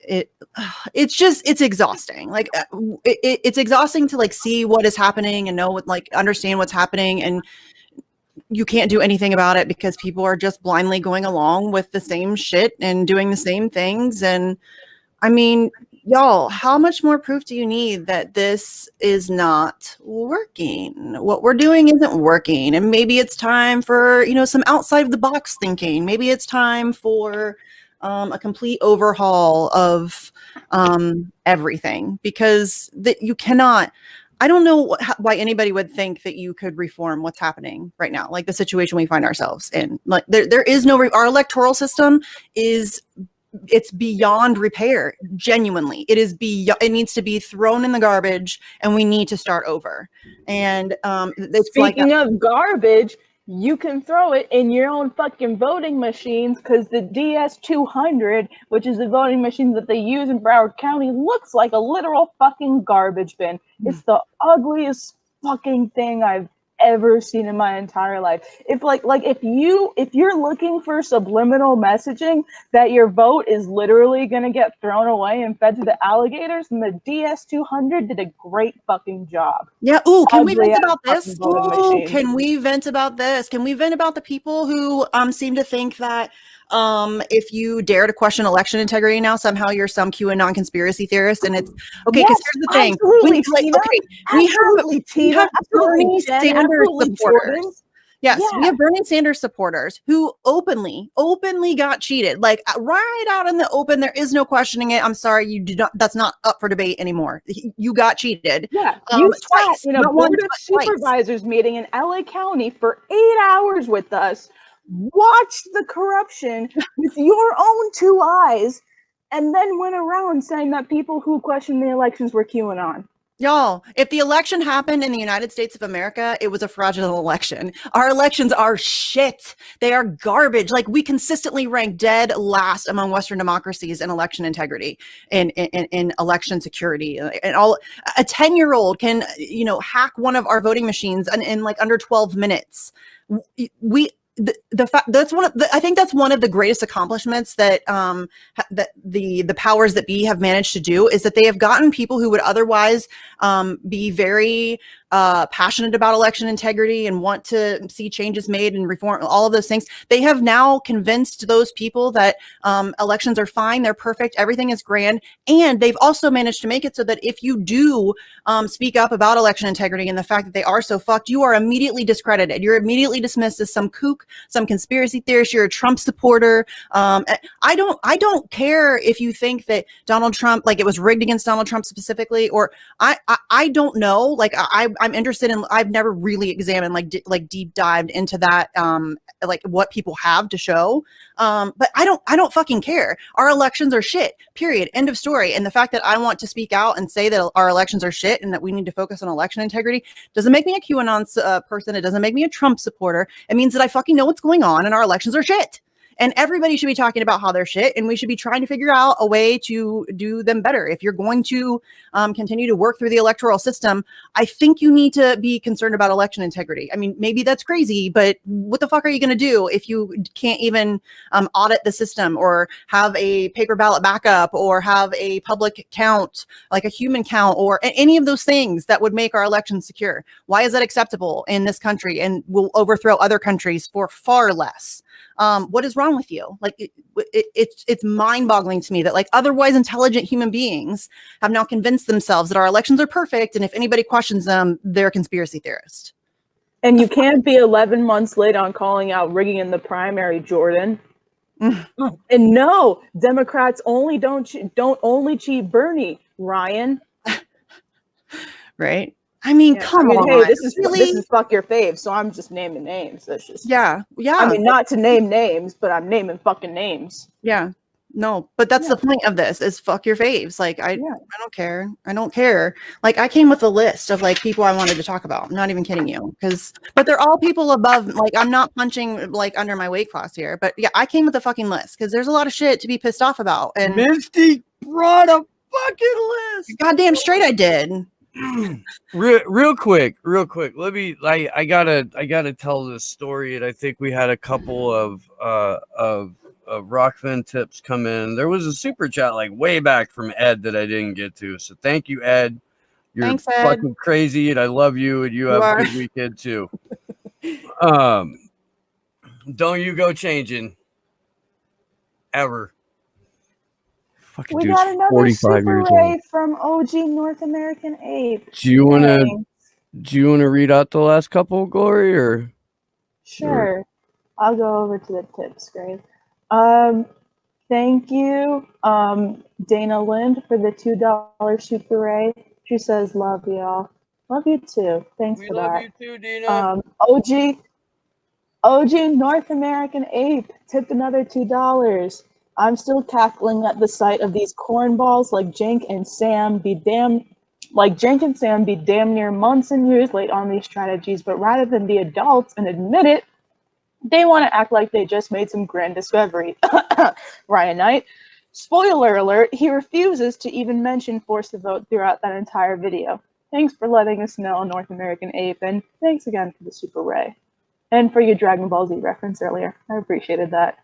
It's exhausting. Like it's exhausting to like see what is happening and know what, like understand what's happening, and you can't do anything about it because people are just blindly going along with the same shit and doing the same things. And I mean, y'all, how much more proof do you need that this is not working? What we're doing isn't working. And maybe it's time for, some outside of the box thinking. Maybe it's time for a complete overhaul of everything, because that you cannot. I don't know why anybody would think that you could reform what's happening right now, like the situation we find ourselves in. Like there is no our electoral system it's beyond repair. Genuinely, it needs to be thrown in the garbage, and we need to start over. And speaking of garbage, you can throw it in your own fucking voting machines, because the DS200, which is the voting machine that they use in Broward County, looks like a literal fucking garbage bin. It's the ugliest fucking thing I've ever seen in my entire life. If you're looking for subliminal messaging that your vote is literally going to get thrown away and fed to the alligators, then the DS200 did a great fucking job. Yeah. Ooh, can we vent about this? Ooh, can we vent about this? Can we vent about the people who seem to think that if you dare to question election integrity now, somehow you're some QAnon conspiracy theorist? And it's okay, because here's the thing. We have Bernie Sanders supporters. Yes, we have Bernie Sanders supporters who openly got cheated, like right out in the open. There is no questioning it. I'm sorry, you did not. That's not up for debate anymore. You got cheated. Yeah, you sat in a board of supervisors meeting in LA County for 8 hours with us, watched the corruption with your own 2 eyes, and then went around saying that people who questioned the elections were QAnon. Y'all, if the election happened in the United States of America, it was a fraudulent election. Our elections are shit. They are garbage. Like, we consistently rank dead last among Western democracies in election integrity and in election security. And all a 10-year-old can, hack one of our voting machines in like under 12 minutes. The fact that's I think that's one of the greatest accomplishments that that the powers that be have managed to do, is that they have gotten people who would otherwise be very passionate about election integrity and want to see changes made and reform, all of those things. They have now convinced those people that elections are fine, they're perfect, everything is grand. And they've also managed to make it so that if you do speak up about election integrity and the fact that they are so fucked, you are immediately discredited. You're immediately dismissed as some kook, some conspiracy theorist, you're a Trump supporter. I don't care if you think that Donald Trump, like it was rigged against Donald Trump specifically, or I don't know. Like I'm interested in, I've never really examined like deep dived into that, like what people have to show. But I don't fucking care. Our elections are shit, period. End of story. And the fact that I want to speak out and say that our elections are shit and that we need to focus on election integrity doesn't make me a QAnon person. It doesn't make me a Trump supporter. It means that I fucking know what's going on and our elections are shit. And everybody should be talking about how they're shit, and we should be trying to figure out a way to do them better. If you're going to continue to work through the electoral system, I think you need to be concerned about election integrity. I mean, maybe that's crazy, but what the fuck are you going to do if you can't even audit the system or have a paper ballot backup or have a public count, like a human count, or any of those things that would make our elections secure? Why is that acceptable in this country and will overthrow other countries for far less? What is wrong with you? Like it's mind-boggling to me that like otherwise intelligent human beings have now convinced themselves that our elections are perfect, and if anybody questions them, they're a conspiracy theorist. And you can't be 11 months late on calling out rigging in the primary, Jordan. And no, Democrats don't only cheat Bernie, Ryan. Right? I mean, come on. Hey, this is fuck your faves, so I'm just naming names. That's just yeah. I mean, not to name names, but I'm naming fucking names. Yeah. No, but that's the point of this is fuck your faves. Like I don't care. I don't care. Like I came with a list of like people I wanted to talk about. I'm not even kidding you. But they're all people above, like I'm not punching like under my weight class here. But yeah, I came with a fucking list because there's a lot of shit to be pissed off about. And Misty brought a fucking list. Goddamn straight I did. real quick. Let me I gotta tell this story, and I think we had a couple of Rokfin tips come in. There was a super chat like way back from Ed that I didn't get to. So thank you, Ed. You're Thanks, Ed. fucking crazy, and I love you, and you have a good weekend too. Don't you go changing ever. Fucking We dude's got another 45 super years ray old. from OG North American Ape. Do you wanna read out the last couple, Glory, or? Sure. I'll go over to the tips, Grave. Thank you, Dana Lind, for the $2 super ray. She says, "Love y'all." Love you too. Thanks for that. We love you too, Dina. OG North American Ape tipped another $2. I'm still cackling at the sight of these cornballs like Jank and Sam be damn near months and years late on these strategies, but rather than be adults and admit it, they want to act like they just made some grand discovery. Ryan Knight. Spoiler alert, he refuses to even mention Force the Vote throughout that entire video. Thanks for letting us know, North American Ape, and thanks again for the super ray. And for your Dragon Ball Z reference earlier. I appreciated that.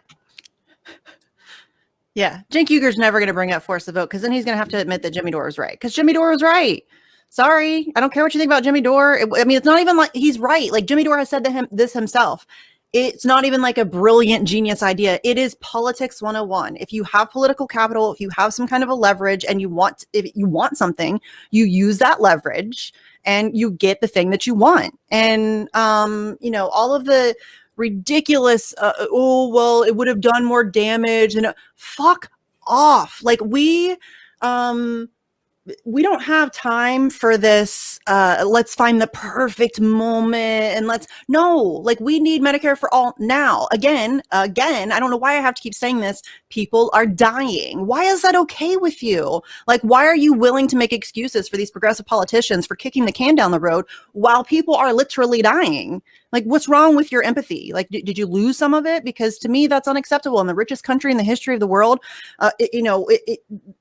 Yeah, Jake Uger's never going to bring up Force the Vote because then he's going to have to admit that Jimmy Dore was right. Because Jimmy Dore was right. Sorry, I don't care what you think about Jimmy Dore. I mean, it's not even like he's right. Like Jimmy Dore has said to him this himself. It's not even like a brilliant genius idea. It is politics 101. If you have political capital, if you have some kind of a leverage and if you want something, you use that leverage and you get the thing that you want. And, all of the ridiculous, it would have done more damage and fuck off. Like we don't have time for this. Let's find the perfect moment and we need Medicare for all now. Again, I don't know why I have to keep saying this. People are dying. Why is that okay with you? Like, why are you willing to make excuses for these progressive politicians for kicking the can down the road while people are literally dying? Like, what's wrong with your empathy? Like, did you lose some of it? Because to me, that's unacceptable. In the richest country in the history of the world,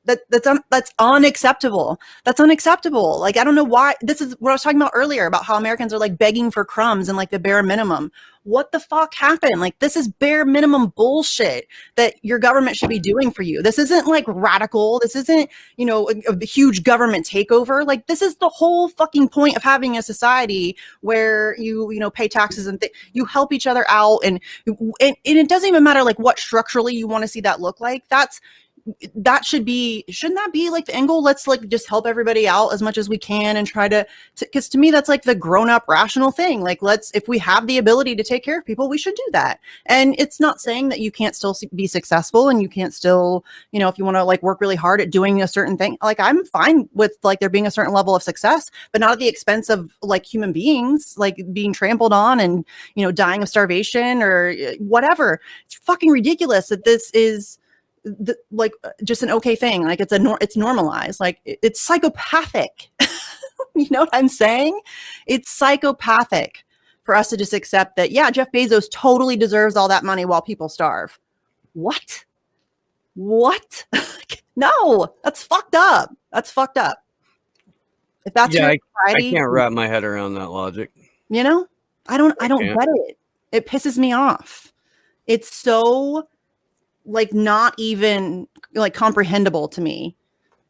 that's unacceptable. That's unacceptable. Like, I don't know why. This is what I was talking about earlier about how Americans are like begging for crumbs and like the bare minimum. What the fuck happened? Like, this is bare minimum bullshit that your government should be doing for you. This isn't like radical. This isn't, a huge government takeover. Like, this is the whole fucking point of having a society where you pay taxes and you help each other out. And it doesn't even matter like what structurally you want to see that look like. Shouldn't that be like the end goal? Let's like just help everybody out as much as we can and try to because to me that's like the grown-up rational thing. Like if we have the ability to take care of people, we should do that. And it's not saying that you can't still be successful and you can't still, if you want to like work really hard at doing a certain thing, like I'm fine with like there being a certain level of success, but not at the expense of like human beings like being trampled on and dying of starvation or whatever. It's fucking ridiculous that this is just an okay thing. Like it's normalized. Like it's psychopathic. You know what I'm saying? It's psychopathic for us to just accept that, yeah, Jeff Bezos totally deserves all that money while people starve. What? No, that's fucked up. That's fucked up. If that's your society, I can't wrap my head around that logic. I don't get it. It pisses me off. It's so like not even like comprehensible to me.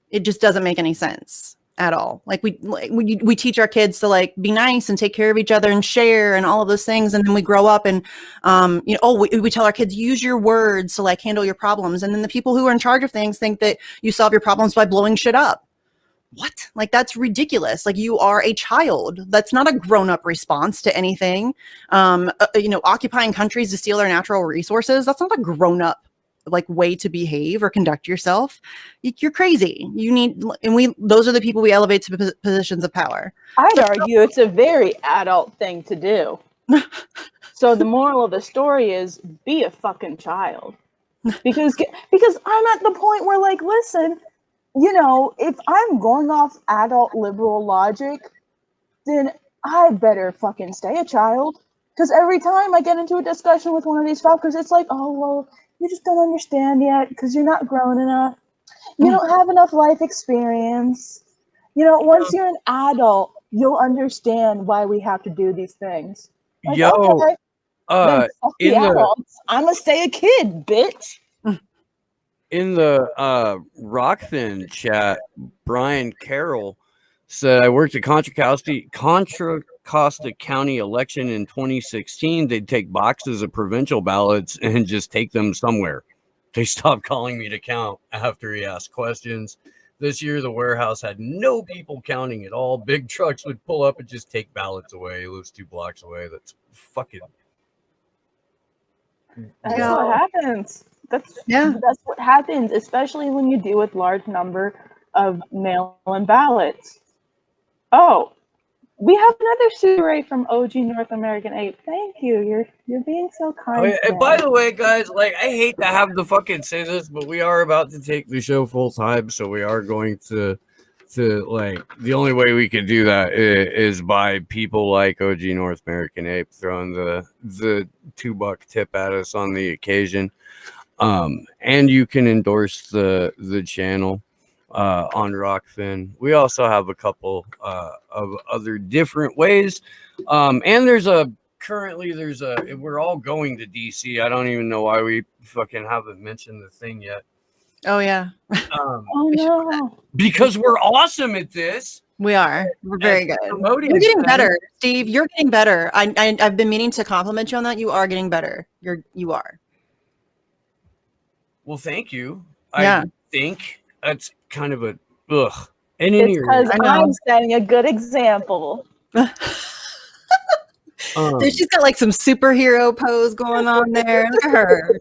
It just doesn't make any sense at all. Like we teach our kids to like be nice and take care of each other and share and all of those things, and then we grow up and we tell our kids use your words to like handle your problems, and then the people who are in charge of things think that you solve your problems by blowing shit up. What? Like that's ridiculous. Like you are a child. That's not a grown-up response to anything. Occupying countries to steal their natural resources, that's not a grown-up like way to behave or conduct yourself. You're crazy. Those are the people we elevate to positions of power. I'd argue it's a very adult thing to do. So the moral of the story is be a fucking child. because I'm at the point where, like, listen, you know, if I'm going off adult liberal logic, then I better fucking stay a child. Because every time I get into a discussion with one of these fuckers, it's like, oh, well, you just don't understand yet because you're not grown enough. You don't have enough life experience. You know, once you're an adult, you'll understand why we have to do these things. Like, okay, then fuck the adults. I'm going to stay a kid, bitch. In the Rokfin chat, Brian Carroll said, I worked at Contra Costa County election in 2016. They'd take boxes of provincial ballots and just take them somewhere. They stopped calling me to count after he asked questions. This year, the warehouse had no people counting at all. Big trucks would pull up and just take ballots away. He lives 2 blocks away. That's fucking... That's what happens. That's what happens, especially when you deal with large number of mail-in ballots. Oh, we have another Super A from OG North American Ape. Thank you. You're being so kind. And by the way, guys, like, I hate to have to fucking say this, but we are about to take the show full time, so we are going to like, the only way we can do that is by people like OG North American Ape throwing the $2 tip at us on the occasion. And you can endorse the channel on Rokfin. We also have a couple of other different ways. And we're all going to DC. I don't even know why we fucking haven't mentioned the thing yet. Oh yeah. Oh no. Because we're awesome at this. We are. We're very good. You're getting better, Steve. You're getting better. I've been meaning to compliment you on that. You are getting better. You are. Well, thank you. Yeah. I think that's kind of a ugh. It's because I'm setting a good example. She's got like some superhero pose going on there. Look at her.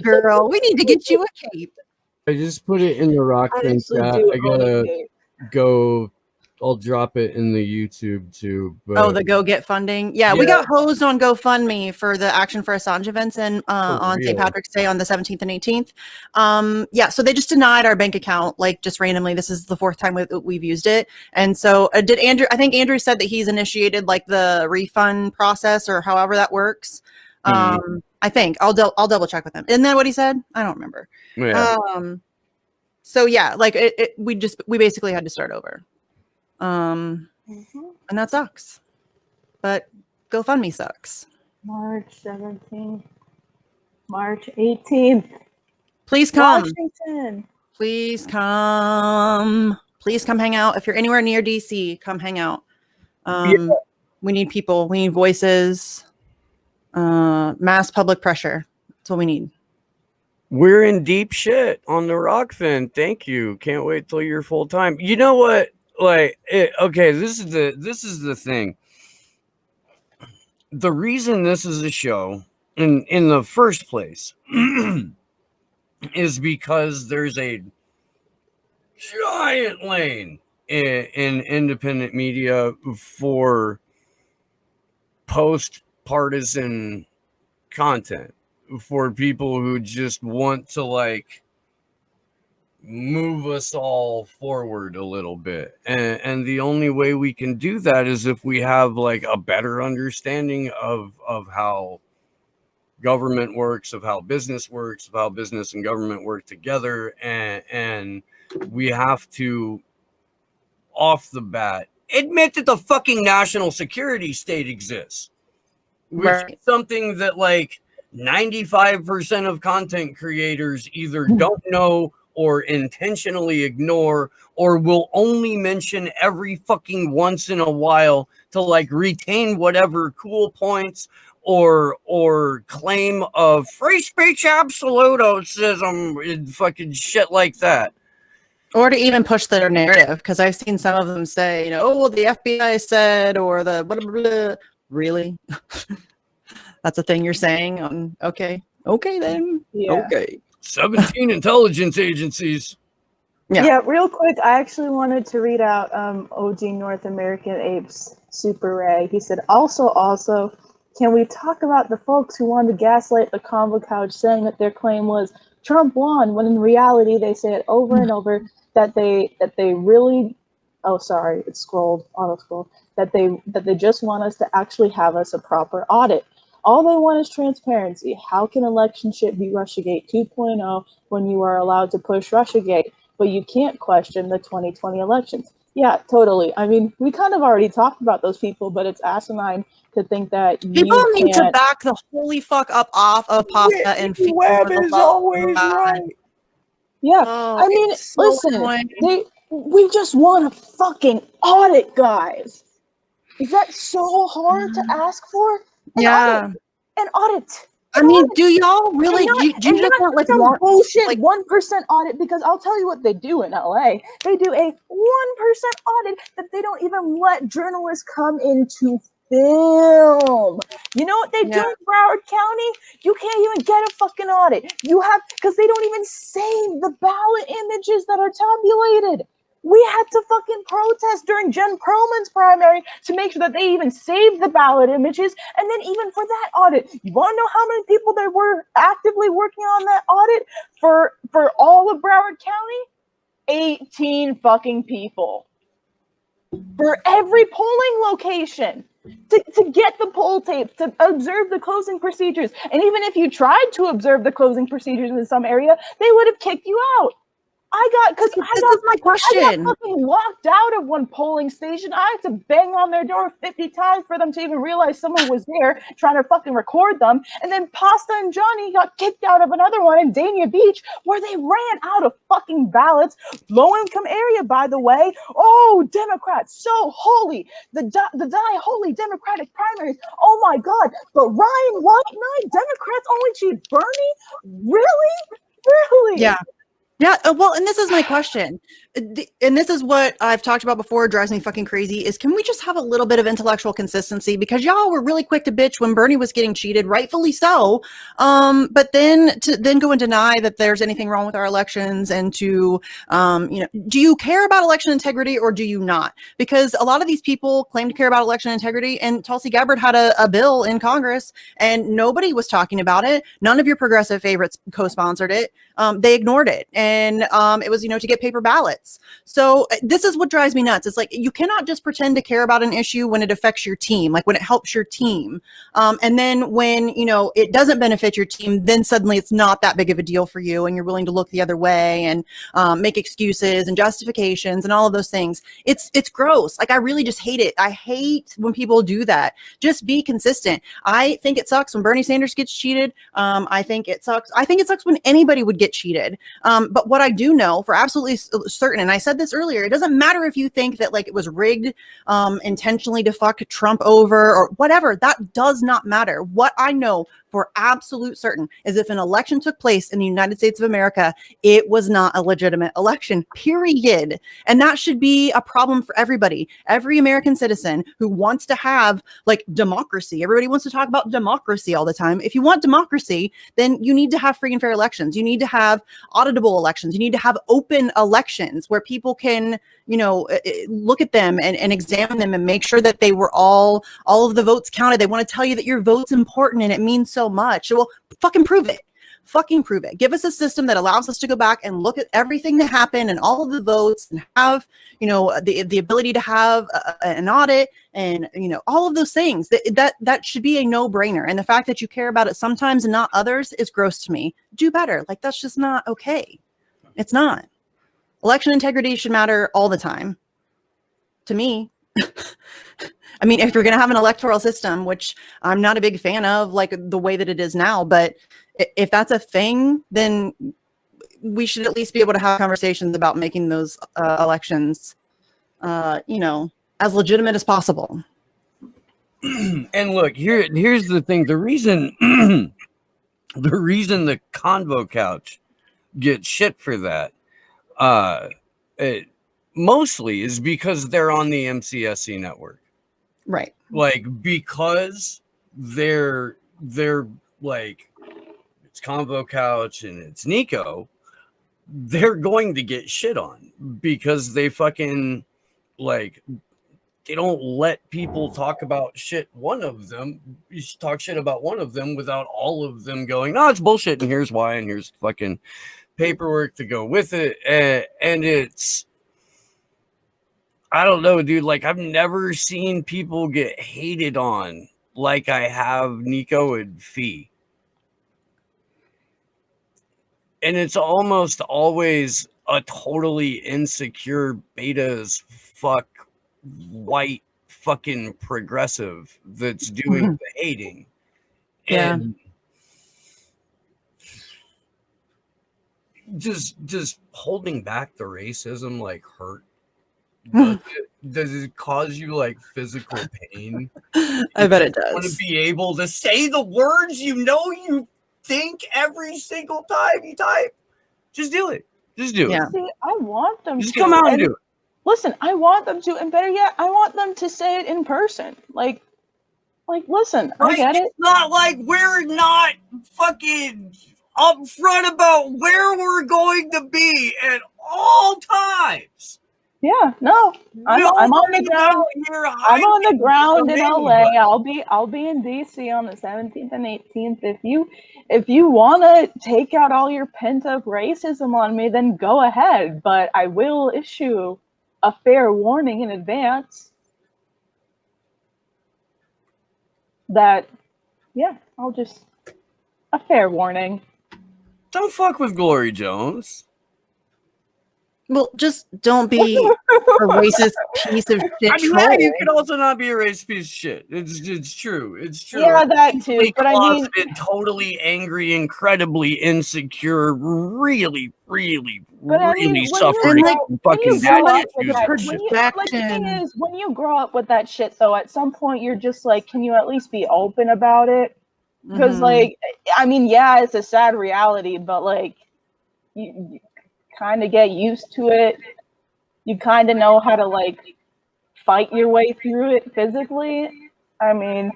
Girl, we need to get you a cape. I just put it in the Rokfin chat. I gotta go. I'll drop it in the YouTube too. But... the Go Get funding. Yeah, we got hosed on GoFundMe for the Action for Assange events and on St. Patrick's Day on the 17th and 18th. So they just denied our bank account, like, just randomly. This is the 4th time we've used it. And so I think Andrew said that he's initiated like the refund process or however that works. I think I'll double check with him. Isn't that what he said? I don't remember. Yeah. So yeah, like we basically had to start over. And that sucks. But GoFundMe sucks. March 17th. March 18th. Please come. Washington. Please come. Please come hang out. If you're anywhere near DC, come hang out. We need people. We need voices. Mass public pressure. That's what we need. We're in deep shit on the Rokfin. Thank you. Can't wait till you're full time. You know what? Like, this is the thing. The reason this is a show in the first place is because there's a giant lane in independent media for post-partisan content, for people who just want to, like, move us all forward a little bit, and the only way we can do that is if we have like a better understanding of how government works, of how business works, of how business and government work together, and we have to, off the bat, admit that the fucking national security state exists, which is something that like 95% of content creators either don't know or intentionally ignore, or will only mention every fucking once in a while to like retain whatever cool points or claim of free speech absolutism and fucking shit like that. Or to even push their narrative, because I've seen some of them say, well, the FBI said, or the blah, blah, blah. Really? That's a thing you're saying? Okay then. Yeah. Okay. 17 intelligence agencies. Yeah, real quick, I actually wanted to read out OG North American Apes Super Ray. He said, also, Can we talk about the folks who wanted to gaslight the Convo Couch, saying that their claim was Trump won, when in reality they say it over and over that they really, oh sorry, it scrolled, auto scroll, that they just want us to actually have us a proper audit. All they want is transparency. How can election shit be Russiagate 2.0 when you are allowed to push Russiagate, but you can't question the 2020 elections? Yeah, totally. I mean, we kind of already talked about those people, but it's asinine to think that people you need to can't. back the holy fuck up off of pasta and feed Web for the is love always of God. right. Yeah, Oh, I mean, it's so listen, annoying. we just want a fucking audit, guys. Is that so hard to ask for? An Yeah. audit, an audit, I an mean, audit. do y'all really, do you And just not not like some want, bullshit like, 1% audit, because I'll tell you what they do in LA. They do a 1% audit that they don't even let journalists come into film. You know what they do in Broward County? You can't even get a fucking audit. You have, because they don't even save the ballot images that are tabulated. We had to fucking protest during Jen Perlman's primary to make sure that they even saved the ballot images. And then even for that audit, you want to know how many people they were actively working on that audit for all of Broward County? 18 fucking people. For every polling location. To get the poll tapes, to observe the closing procedures. And even if you tried to observe the closing procedures in some area, they would have kicked you out. this is my question. I got fucking locked out of one polling station. I had to bang on their door 50 times for them to even realize someone was there trying to fucking record them. And then Pasta and Johnny got kicked out of another one in Dania Beach where they ran out of fucking ballots. Low income area, by the way. Oh, Democrats, so holy. The die holy Democratic primaries. Oh my God. But Ryan White and I, Democrats only cheat Bernie? Really? Really? Yeah. Yeah, well, and this is my question. And this is what I've talked about before, drives me fucking crazy, is can we just have a little bit of intellectual consistency? Because y'all were really quick to bitch when Bernie was getting cheated, rightfully so. But then to go and deny that there's anything wrong with our elections and to, do you care about election integrity or do you not? Because a lot of these people claim to care about election integrity, and Tulsi Gabbard had a bill in Congress and nobody was talking about it. None of your progressive favorites co-sponsored it. They ignored it. And it was, to get paper ballots. So this is what drives me nuts. It's like, you cannot just pretend to care about an issue when it affects your team, like when it helps your team. And then when, it doesn't benefit your team, then suddenly it's not that big of a deal for you. And you're willing to look the other way and make excuses and justifications and all of those things. It's gross. Like, I really just hate it. I hate when people do that. Just be consistent. I think it sucks when Bernie Sanders gets cheated. I think it sucks when anybody would get cheated. But what I do know for absolutely certain, and I said this earlier, it doesn't matter if you think that like it was rigged intentionally to fuck Trump over or whatever. That does not matter. What I know for absolute certain is if an election took place in the United States of America, it was not a legitimate election, period. And that should be a problem for everybody. Every American citizen who wants to have like democracy. Everybody wants to talk about democracy all the time. If you want democracy, then you need to have free and fair elections. You need to have auditable elections. You need to have open elections where people can, look at them and examine them and make sure that they were all of the votes counted. They want to tell you that your vote's important and it means so much. Well, fucking prove it. Fucking prove it. Give us a system that allows us to go back and look at everything that happened and all of the votes and have, the ability to have an audit and, all of those things. That should be a no-brainer. And the fact that you care about it sometimes and not others is gross to me. Do better. Like, that's just not okay. It's not. Election integrity should matter all the time. To me. I mean, if you're going to have an electoral system, which I'm not a big fan of, like the way that it is now, but if that's a thing, then we should at least be able to have conversations about making those elections, as legitimate as possible. And look, here's the thing. The reason the Convo Couch gets shit for that, it mostly is because they're on the MCSC network. Right. Like, because they're like, it's Convo Couch and it's Nico, they're going to get shit on because they fucking like they don't let people talk about shit. One of them, you should talk shit about one of them without all of them going, no, it's bullshit, and here's why, and here's fucking paperwork to go with it. And it's, I don't know, dude. Like, I've never seen people get hated on like I have Nico and Fee. And it's almost always a totally insecure beta as fuck white fucking progressive that's doing the hating. Yeah. And just holding back the racism like hurt. Does it cause you like physical pain? I bet it Want to does. be able to say the words you think every single time you type? Just do it. Just do it. See, I want them Just to. come out and do it. Listen, I want them to, and better yet, I want them to say it in person. Like, listen, I get it. It's not like we're not fucking upfront about where we're going to be at all times. Yeah, no, I'm on the ground. I'm on the ground in LA. I'll be in DC on the 17th and 18th. If you want to take out all your pent up racism on me, then go ahead. But I will issue a fair warning in advance that, yeah, a fair warning. Don't fuck with Glory Jones. Well, just don't be a racist piece of shit. I mean, troll. yeah, you can also not be a racist piece of shit. It's true. It's true. Yeah, that too. But I mean, totally angry, incredibly insecure, really when suffering from fucking dad issues. The thing is, when you grow up with that shit, though, at some point you're just like, can you at least be open about it? Because, like, I mean, yeah, it's a sad reality, but like, you kind of get used to it. You kind of know how to like fight your way through it physically. I mean,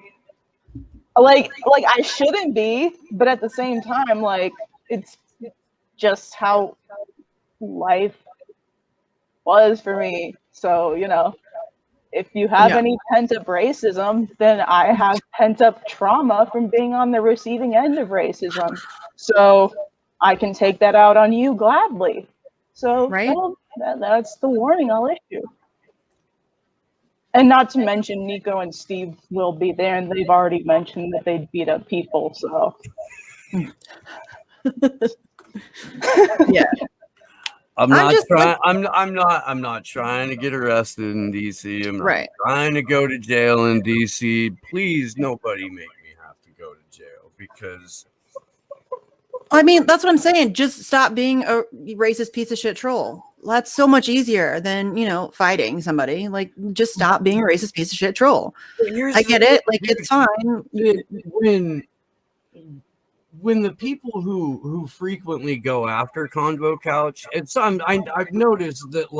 like I shouldn't be, but at the same time, like, it's just how life was for me. So, you know, if you have any pent up racism, then I have pent up trauma from being on the receiving end of racism. So I can take that out on you gladly. So that's the warning I'll issue. And not to mention, Nico and Steve will be there, and they've already mentioned that they'd beat up people. So yeah. I'm not trying to get arrested in DC. I'm not trying to go to jail in DC. Please, nobody make me have to go to jail, because I mean, that's what I'm saying. Just stop being a racist piece of shit troll. That's so much easier than, you know, fighting somebody. Like, just stop being a racist piece of shit troll. I get it. Like, it's fine. When the people who frequently go after Convo Couch, I've noticed that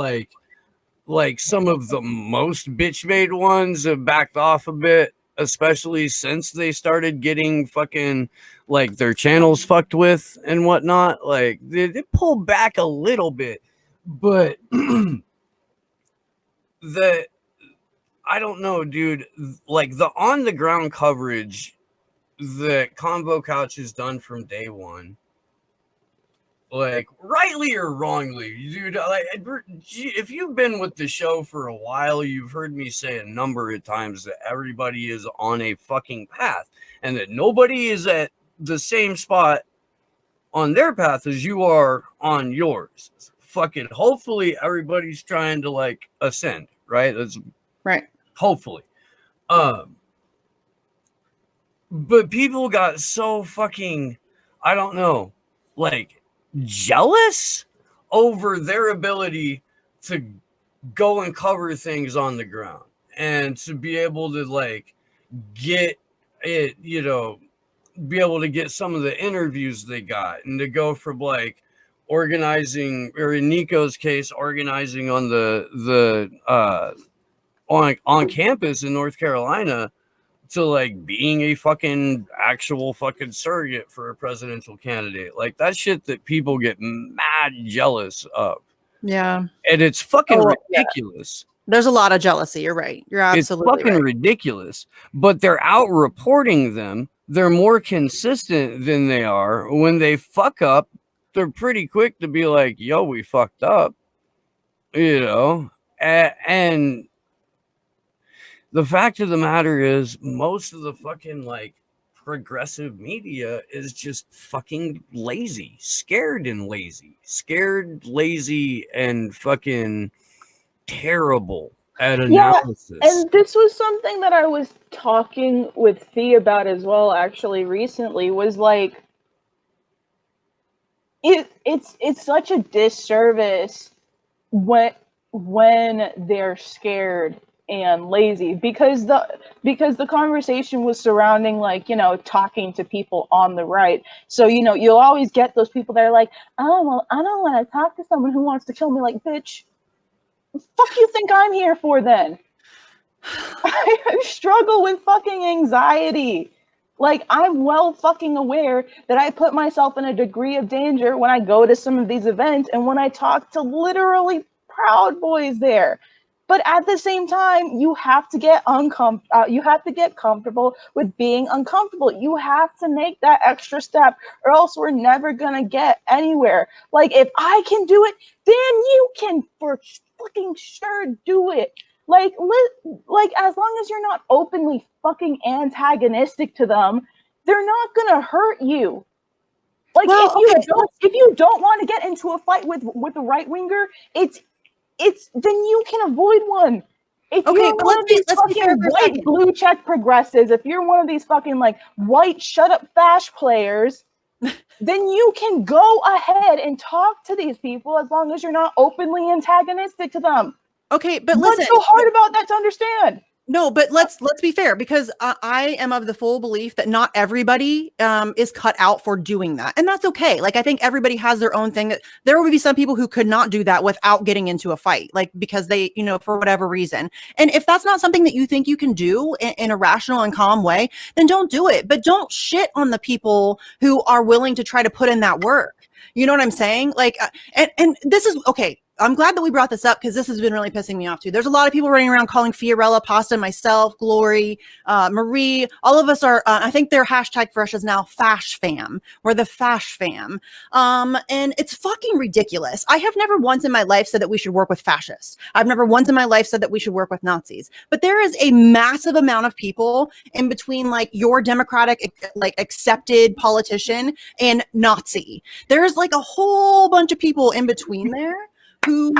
like some of the most bitch made ones have backed off a bit, especially since they started getting fucking like their channels fucked with and whatnot. Like they pulled back a little bit, but I don't know, dude. Like the on the ground coverage that Convo Couch has done from day one, like rightly or wrongly, dude, like if you've been with the show for a while, you've heard me say a number of times that everybody is on a fucking path and that nobody is at the same spot on their path as you are on yours. Fucking hopefully everybody's trying to like ascend, right? That's right. Hopefully. But people got so fucking, I don't know, like jealous over their ability to go and cover things on the ground and to be able to like get it, you know, be able to get some of the interviews they got and to go from like organizing, or in Nico's case, organizing on on campus in North Carolina, to like being a fucking actual fucking surrogate for a presidential candidate. Like that shit that people get mad jealous of. Yeah. And it's fucking ridiculous. There's a lot of jealousy. You're right. You're absolutely It's fucking right. ridiculous. But they're out reporting them. They're more consistent than they are. When they fuck up, they're pretty quick to be like, yo, we fucked up. You know? And the fact of the matter is, most of the fucking like progressive media is just fucking lazy, scared, lazy, and fucking terrible at analysis. And this was something that I was talking with Fee about as well, actually, recently, was like, it's such a disservice when they're scared and lazy, because the conversation was surrounding, like, you know, talking to people on the right. So, you know, you'll always get those people that are like, oh, well, I don't want to talk to someone who wants to kill me. Like, bitch, fuck you think I'm here for then? I struggle with fucking anxiety. Like, I'm well fucking aware that I put myself in a degree of danger when I go to some of these events and when I talk to literally Proud Boys there. But at the same time, you have to get you have to get comfortable with being uncomfortable. You have to make that extra step, or else we're never gonna get anywhere. Like, if I can do it, then you can for fucking sure do it. Like, as long as you're not openly fucking antagonistic to them, they're not gonna hurt you. Like, well, if you don't want to get into a fight with a right winger, it's then you can avoid one. If you're one of these fucking white blue check progressives, if you're one of these fucking like white shut up fash players, then you can go ahead and talk to these people as long as you're not openly antagonistic to them. Okay, but listen, what's so hard about that to understand? No, but let's be fair, because I am of the full belief that not everybody is cut out for doing that, and that's okay. Like, I think everybody has their own thing. That there would be some people who could not do that without getting into a fight, like, because they, you know, for whatever reason. And if that's not something that you think you can do in a rational and calm way, then don't do it. But don't shit on the people who are willing to try to put in that work. You know what I'm saying? Like, and this is okay. I'm glad that we brought this up, because this has been really pissing me off too. There's a lot of people running around calling Fiorella Pasta, myself, Glory, Marie. All of us are, I think their hashtag for us is now Fash Fam. We're the Fash Fam. And it's fucking ridiculous. I have never once in my life said that we should work with fascists. I've never once in my life said that we should work with Nazis. But there is a massive amount of people in between, like, your democratic, like, accepted politician and Nazi. There's like a whole bunch of people in between there who,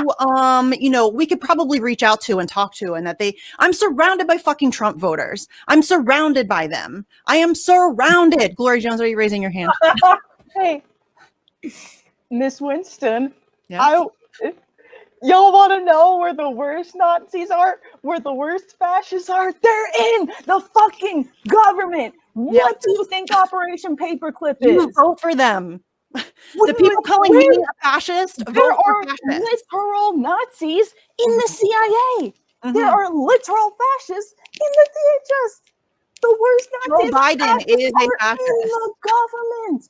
you know, we could probably reach out to and talk to, and that I'm surrounded by fucking Trump voters. I'm surrounded by them. I am surrounded. Glory Jones, are you raising your hand? Hey, Miss Winston. Yes? Y'all want to know where the worst Nazis are? Where the worst fascists are? They're in the fucking government. Yeah. What do you think Operation Paperclip is? You vote for them. The people calling me a fascist, there are literal Nazis in the CIA. Mm-hmm. There are literal fascists in the DHS. The worst Nazis Joe Biden is a fascist in the government.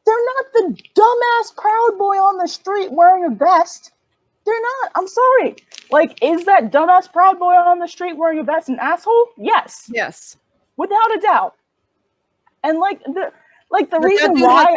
They're not the dumbass Proud Boy on the street wearing a vest. They're not. I'm sorry. Like, is that dumbass Proud Boy on the street wearing a vest an asshole? Yes. Yes. Without a doubt. And the reason why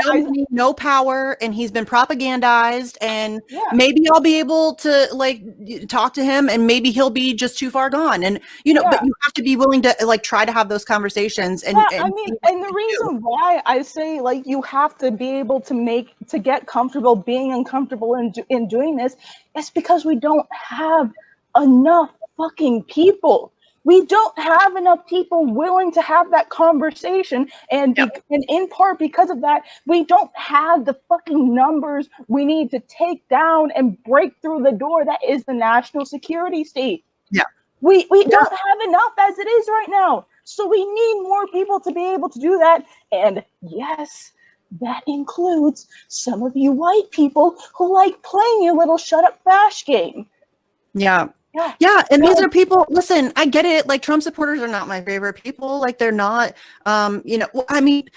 no power, and he's been propagandized, and maybe I'll be able to, like, talk to him, and maybe he'll be just too far gone, and you know, but you have to be willing to, like, try to have those conversations. And I mean, and the reason why I say, like, you have to be able to get comfortable being uncomfortable in doing this is because we don't have enough fucking people. We don't have enough people willing to have that conversation, and in part because of that, we don't have the fucking numbers we need to take down and break through the door that is the national security state. Yeah, we don't have enough as it is right now, so we need more people to be able to do that. And yes, that includes some of you white people who like playing your little shut up bash game. Yeah, and these are people, listen, I get it, like, Trump supporters are not my favorite people, like, they're not, you know, I mean,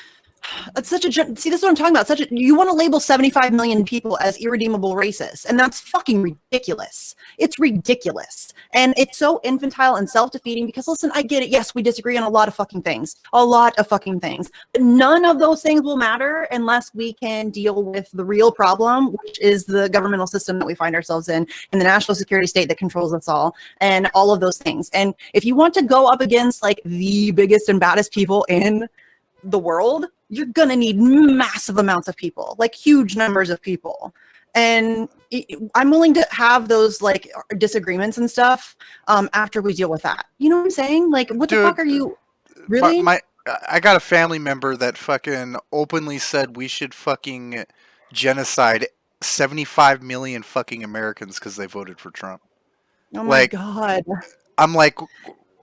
It's such a see. This is what I'm talking about. You want to label 75 million people as irredeemable racists, and that's fucking ridiculous. It's ridiculous, and it's so infantile and self-defeating. Because listen, I get it. Yes, we disagree on a lot of fucking things, but none of those things will matter unless we can deal with the real problem, which is the governmental system that we find ourselves in, and the national security state that controls us all, and all of those things. And if you want to go up against like the biggest and baddest people in the world, you're gonna need massive amounts of people, like huge numbers of people. And I'm willing to have those like disagreements and stuff after we deal with that. You know what I'm saying? Like, what the fuck are you really? I got a family member that fucking openly said we should fucking genocide 75 million fucking Americans because they voted for Trump. Oh my God. I'm like,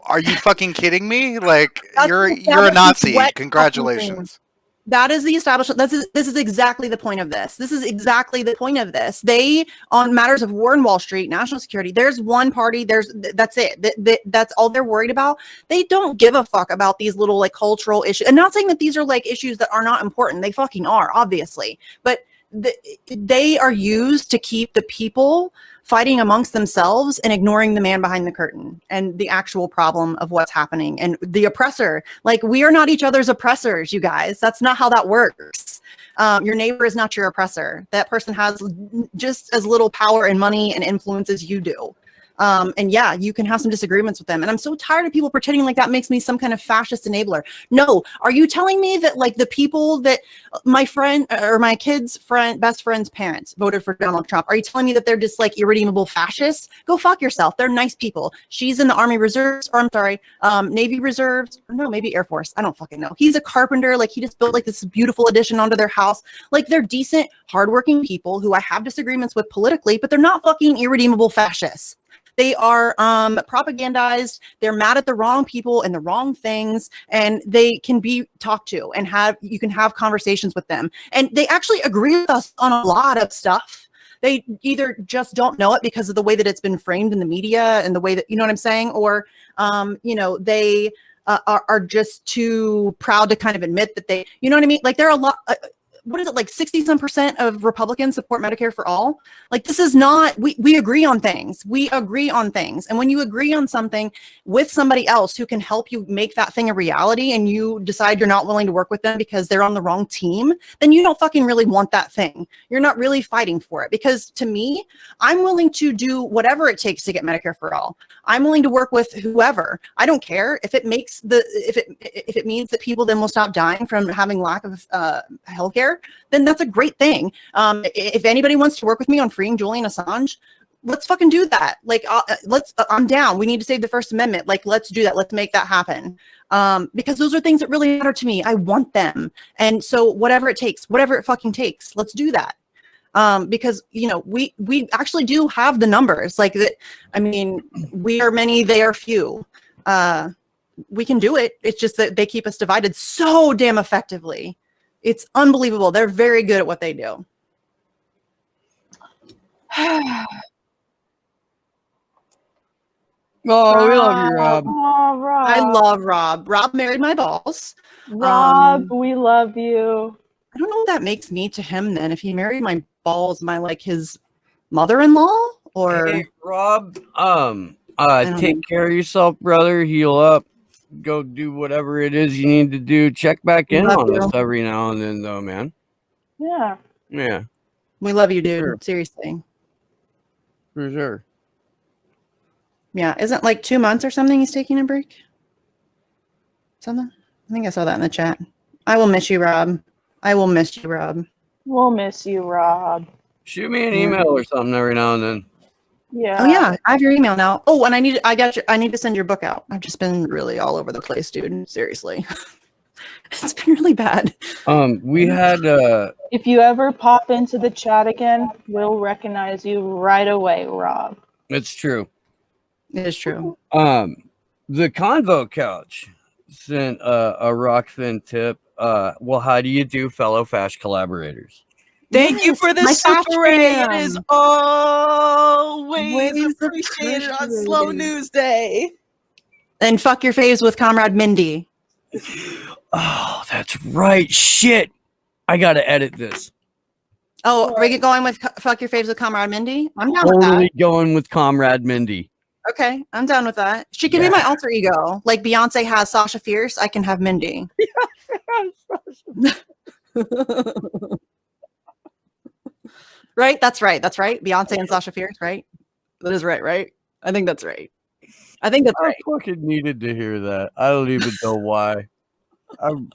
are you fucking kidding me? Like, you're a Nazi. Congratulations. That is the establishment. This is exactly the point of this. This is exactly the point of this. They, on matters of war in Wall Street, national security, there's one party, that's it. That's all they're worried about. They don't give a fuck about these little like cultural issues. And not saying that these are like issues that are not important. They fucking are, obviously. But they are used to keep the people fighting amongst themselves and ignoring the man behind the curtain and the actual problem of what's happening and the oppressor. Like, we are not each other's oppressors, you guys. That's not how that works. Your neighbor is not your oppressor. That person has just as little power and money and influence as you do. And yeah, you can have some disagreements with them. And I'm so tired of people pretending like that makes me some kind of fascist enabler. No, are you telling me that like the people that my friend or my kid's best friend's parents voted for Donald Trump, are you telling me that they're just like irredeemable fascists? Go fuck yourself. They're nice people. She's in the Army Reserves, or I'm sorry, Navy Reserves, or no, maybe Air Force. I don't fucking know. He's a carpenter. Like, he just built like this beautiful addition onto their house. Like, they're decent, hardworking people who I have disagreements with politically, but they're not fucking irredeemable fascists. They are propagandized. They're mad at the wrong people and the wrong things, and they can be talked to and you can have conversations with them. And they actually agree with us on a lot of stuff. They either just don't know it because of the way that it's been framed in the media and the way that, you know what I'm saying? Or, they are just too proud to kind of admit that they, you know what I mean? Like, there are a lot, what is it, like 60% of Republicans support Medicare for all? Like, this is not, we agree on things. We agree on things. And when you agree on something with somebody else who can help you make that thing a reality, and you decide you're not willing to work with them because they're on the wrong team, then you don't fucking really want that thing. You're not really fighting for it. Because to me, I'm willing to do whatever it takes to get Medicare for all. I'm willing to work with whoever. I don't care if it makes if it means that people then will stop dying from having lack of healthcare, then that's a great thing. If anybody wants to work with me on freeing Julian Assange, let's fucking do that. Like, I'm down. We need to save the First Amendment. Like, let's do that. Let's make that happen. Because those are things that really matter to me. I want them. And so whatever it takes, whatever it fucking takes, let's do that. Because, we actually do have the numbers. Like, that. I mean, we are many, they are few. We can do it. It's just that they keep us divided so damn effectively. It's unbelievable. They're very good at what they do. Oh, we love you, Rob. Oh, Rob. I love Rob. Rob married my balls. Rob, we love you. I don't know what that makes me to him then. If he married my balls, am I like his mother-in-law? Or hey, Rob, take care of yourself, brother. Heal up. Go do whatever it is you need to do. Check back in on us every now and then, though, man. Yeah. Yeah. We love you, dude. Sure. Seriously. For sure. Yeah. Isn't like 2 months or something he's taking a break? Something? I think I saw that in the chat. I will miss you, Rob. I will miss you, Rob. We'll miss you, Rob. Shoot me an email or something every now and then. Yeah. Oh yeah, I have your email now. Oh, and I need to send your book out. I've just been really all over the place, dude. Seriously. It's been really bad. We had if you ever pop into the chat again, we'll recognize you right away, Rob. It's true. It is true. The Convo Couch sent a Rokfin tip. Well, how do you do, fellow Fash collaborators? Thank you for the super ray. It is always appreciated on Slow News Day. And fuck your faves with Comrade Mindy. Oh, that's right. Shit. I gotta edit this. Oh, are we going with fuck your faves with Comrade Mindy? I'm down with Totally that. going with Comrade Mindy. Okay, I'm down with that. She can be my alter ego. Like Beyonce has Sasha Fierce, I can have Mindy. Right? That's right. That's right. Beyonce and Sasha Fierce, right? That is right, right? I think that's right. I think that's I right. fucking needed to hear that. I don't even know why. I'm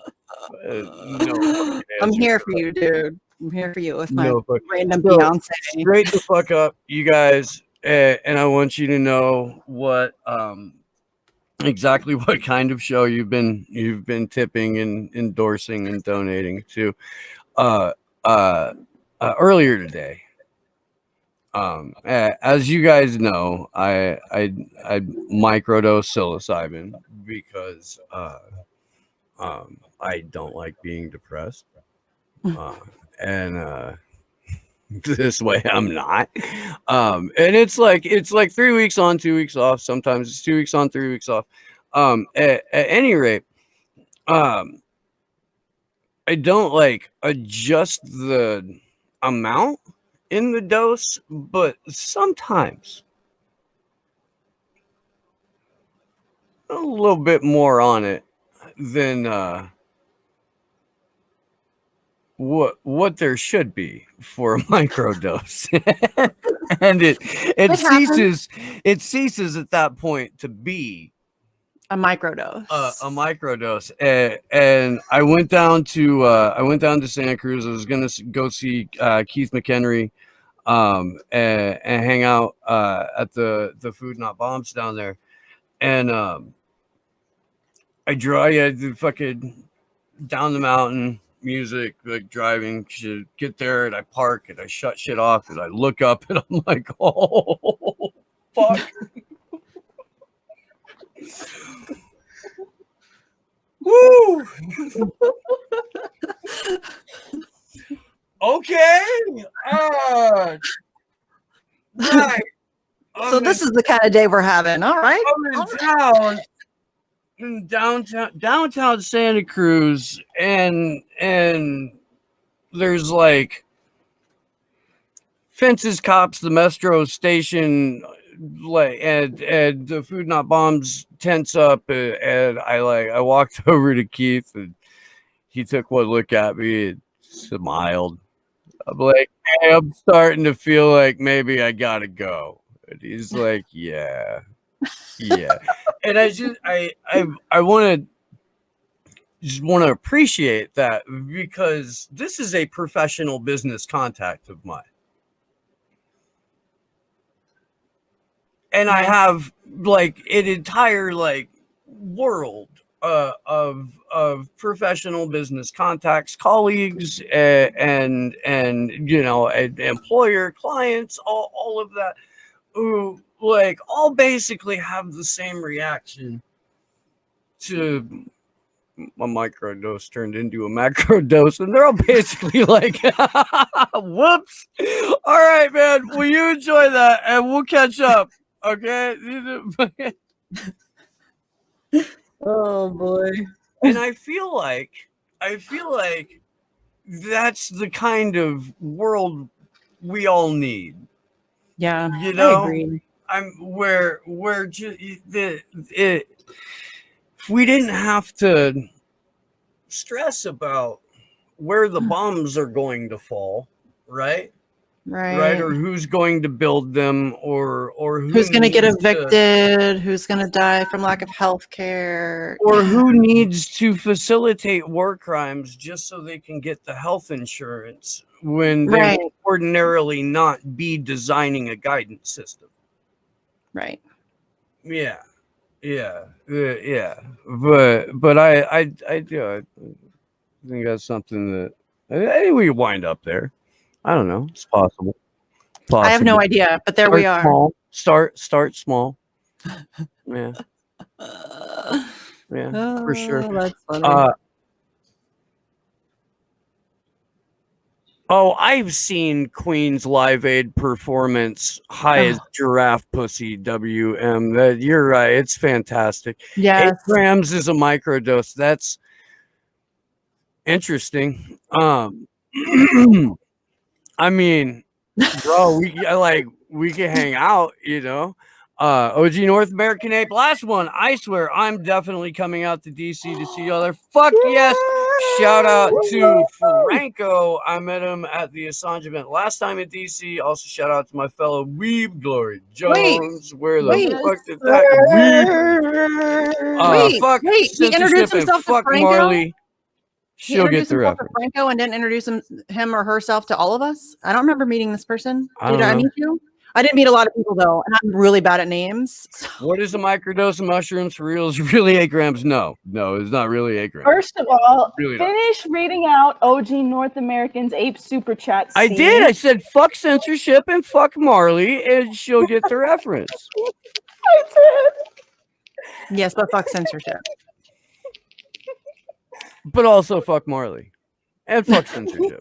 no I'm here for you, dude. I'm here for you with my No fuck. random So, Beyonce. straight the fuck up, you guys, and I want you to know what exactly what kind of show you've been tipping and endorsing and donating to. Earlier today, as you guys know, I microdose psilocybin because I don't like being depressed, and this way I'm not. And it's like 3 weeks on, 2 weeks off. Sometimes it's 2 weeks on, 3 weeks off. At any rate, I don't like adjust the amount in the dose, but sometimes a little bit more on it than what there should be for a microdose. And it ceases at that point to be a microdose. A microdose. And I went down to Santa Cruz. I was gonna go see Keith McHenry and hang out at the Food Not Bombs down there. And I fucking down the mountain, music, like driving, should get there, and I park and I shut shit off and I look up and I'm like, oh fuck. Woo! Okay. Right. So this is the kind of day we're having. All right. I'm in downtown Santa Cruz, and there's like fences, cops, the metro station, like and the Food Not Bombs tents up, and I walked over to Keith and he took one look at me and smiled. I'm like, hey, I'm starting to feel like maybe I gotta go. And he's like, yeah. And I want to appreciate that, because this is a professional business contact of mine. And I have like an entire like world of professional business contacts, colleagues, and employer clients, all of that, who like all basically have the same reaction to a microdose turned into a macrodose, and they're all basically like, whoops, all right, man, well, you enjoy that and we'll catch up. Okay. Oh boy. And I feel like that's the kind of world we all need. Yeah, you know, I agree. I'm where just if we didn't have to stress about where the bombs are going to fall, right? Right, or who's going to build them, or who's going to get evicted, who's going to die from lack of health care, or who needs to facilitate war crimes just so they can get the health insurance when they would ordinarily not be designing a guidance system. Right. Yeah. But I do. I think that's something that I think we could wind up there. I don't know. It's possible. I have no idea, but there we are. Small. Start small. Yeah. For sure. That's funny. I've seen Queen's Live Aid performance, high as giraffe pussy, WM. That you're right. It's fantastic. Yes. 8 grams is a microdose. That's Interesting. I mean, bro, we can hang out, you know. OG North American Ape, last one. I swear, I'm definitely coming out to DC to see y'all there. Fuck yes. Shout out to Franco. I met him at the Assange event last time in DC. Also, shout out to my fellow Weeb Glory Jones. Where the fuck did that Weeb? Fuck he introduced censorship and himself to fuck Franco. Marley. He She'll get introduced the himself to reference. Franco and didn't introduce him or herself to all of us. I don't remember meeting this person. I Did don't I know. meet you? I didn't meet a lot of people though, and I'm really bad at names. So. What is a microdose of mushrooms for real? Is it really 8 grams? No, it's not really 8 grams. First of all, Really not. finish reading out OG North American's Ape Super Chat. I did. I said fuck censorship and fuck Marley, and she'll get the reference. I did. Yes, but fuck censorship. But also fuck Marley. And fuck censorship.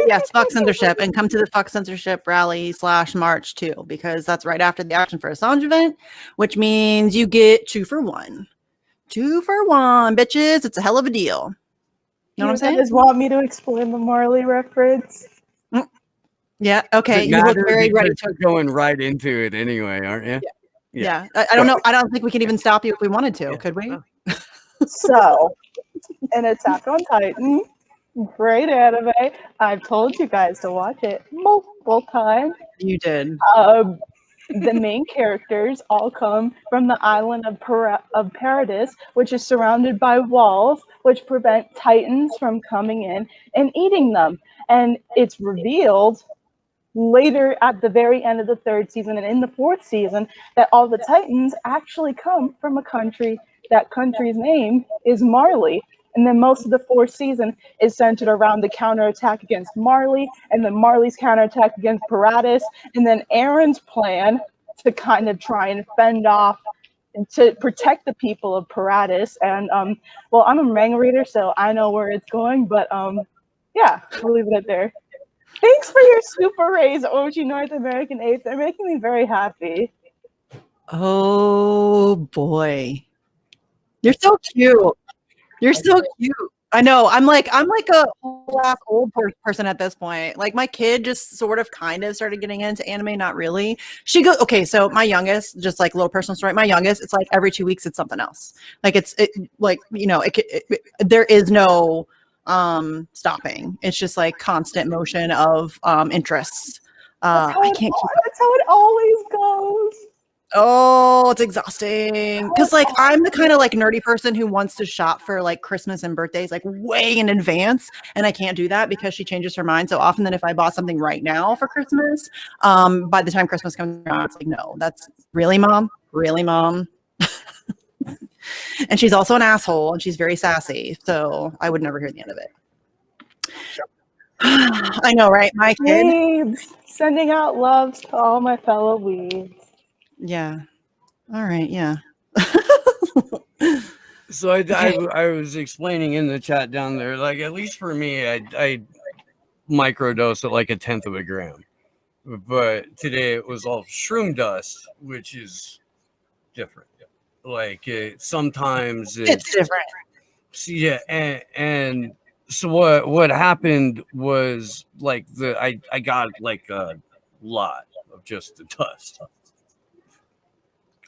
Yes, fuck censorship, and come to the fuck censorship rally / march too, because that's right after the Action for Assange event, which means you get 2 for 1. 2 for 1, bitches. It's a hell of a deal. You know what I'm saying? You guys want me to explain the Marley reference? Yeah. Okay. You look very ready to going right into it anyway, aren't you? Yeah. I don't know. I don't think we can even stop you if we wanted to. Could we? So, in Attack on Titan, great anime. I've told you guys to watch it multiple times. You did. The main characters all come from the island of Paradis, which is surrounded by walls, which prevent Titans from coming in and eating them. And it's revealed later at the very end of the 3rd season and in the 4th season that all the Titans actually come from a country. That country's name is Marley. And then most of the 4th season is centered around the counterattack against Marley, and then Marley's counterattack against Paradis, and then Aaron's plan to kind of try and fend off and to protect the people of Paradis. And well, I'm a manga reader, so I know where it's going, but yeah, we'll leave it there. Thanks for your super raise, OG North American Ape. They're making me very happy. Oh boy. You're so cute. You're so cute. I know. I'm like a whole ass old person at this point. Like my kid just sort of kind of started getting into anime, not really. She goes, okay, so my youngest, just like a little personal story, my youngest, it's like every 2 weeks it's something else. Like like, you know, there is no stopping. It's just like constant motion of interests. I can't keep. That's how it always goes. Oh, it's exhausting. Because like I'm the kind of like nerdy person who wants to shop for like Christmas and birthdays like way in advance, and I can't do that because she changes her mind so often that if I bought something right now for Christmas, by the time Christmas comes around, it's like, no, that's really mom. And she's also an asshole and she's very sassy, so I would never hear the end of it. I know, right? My kid. Weebs. Sending out loves to all my fellow weebs. Yeah. All right. Yeah. So I was explaining in the chat down there, like at least for me, I microdose at like 1/10 of a gram, but today it was all shroom dust, which is different. Like sometimes it's different. Yeah, and so what happened was like I got like a lot of just the dust.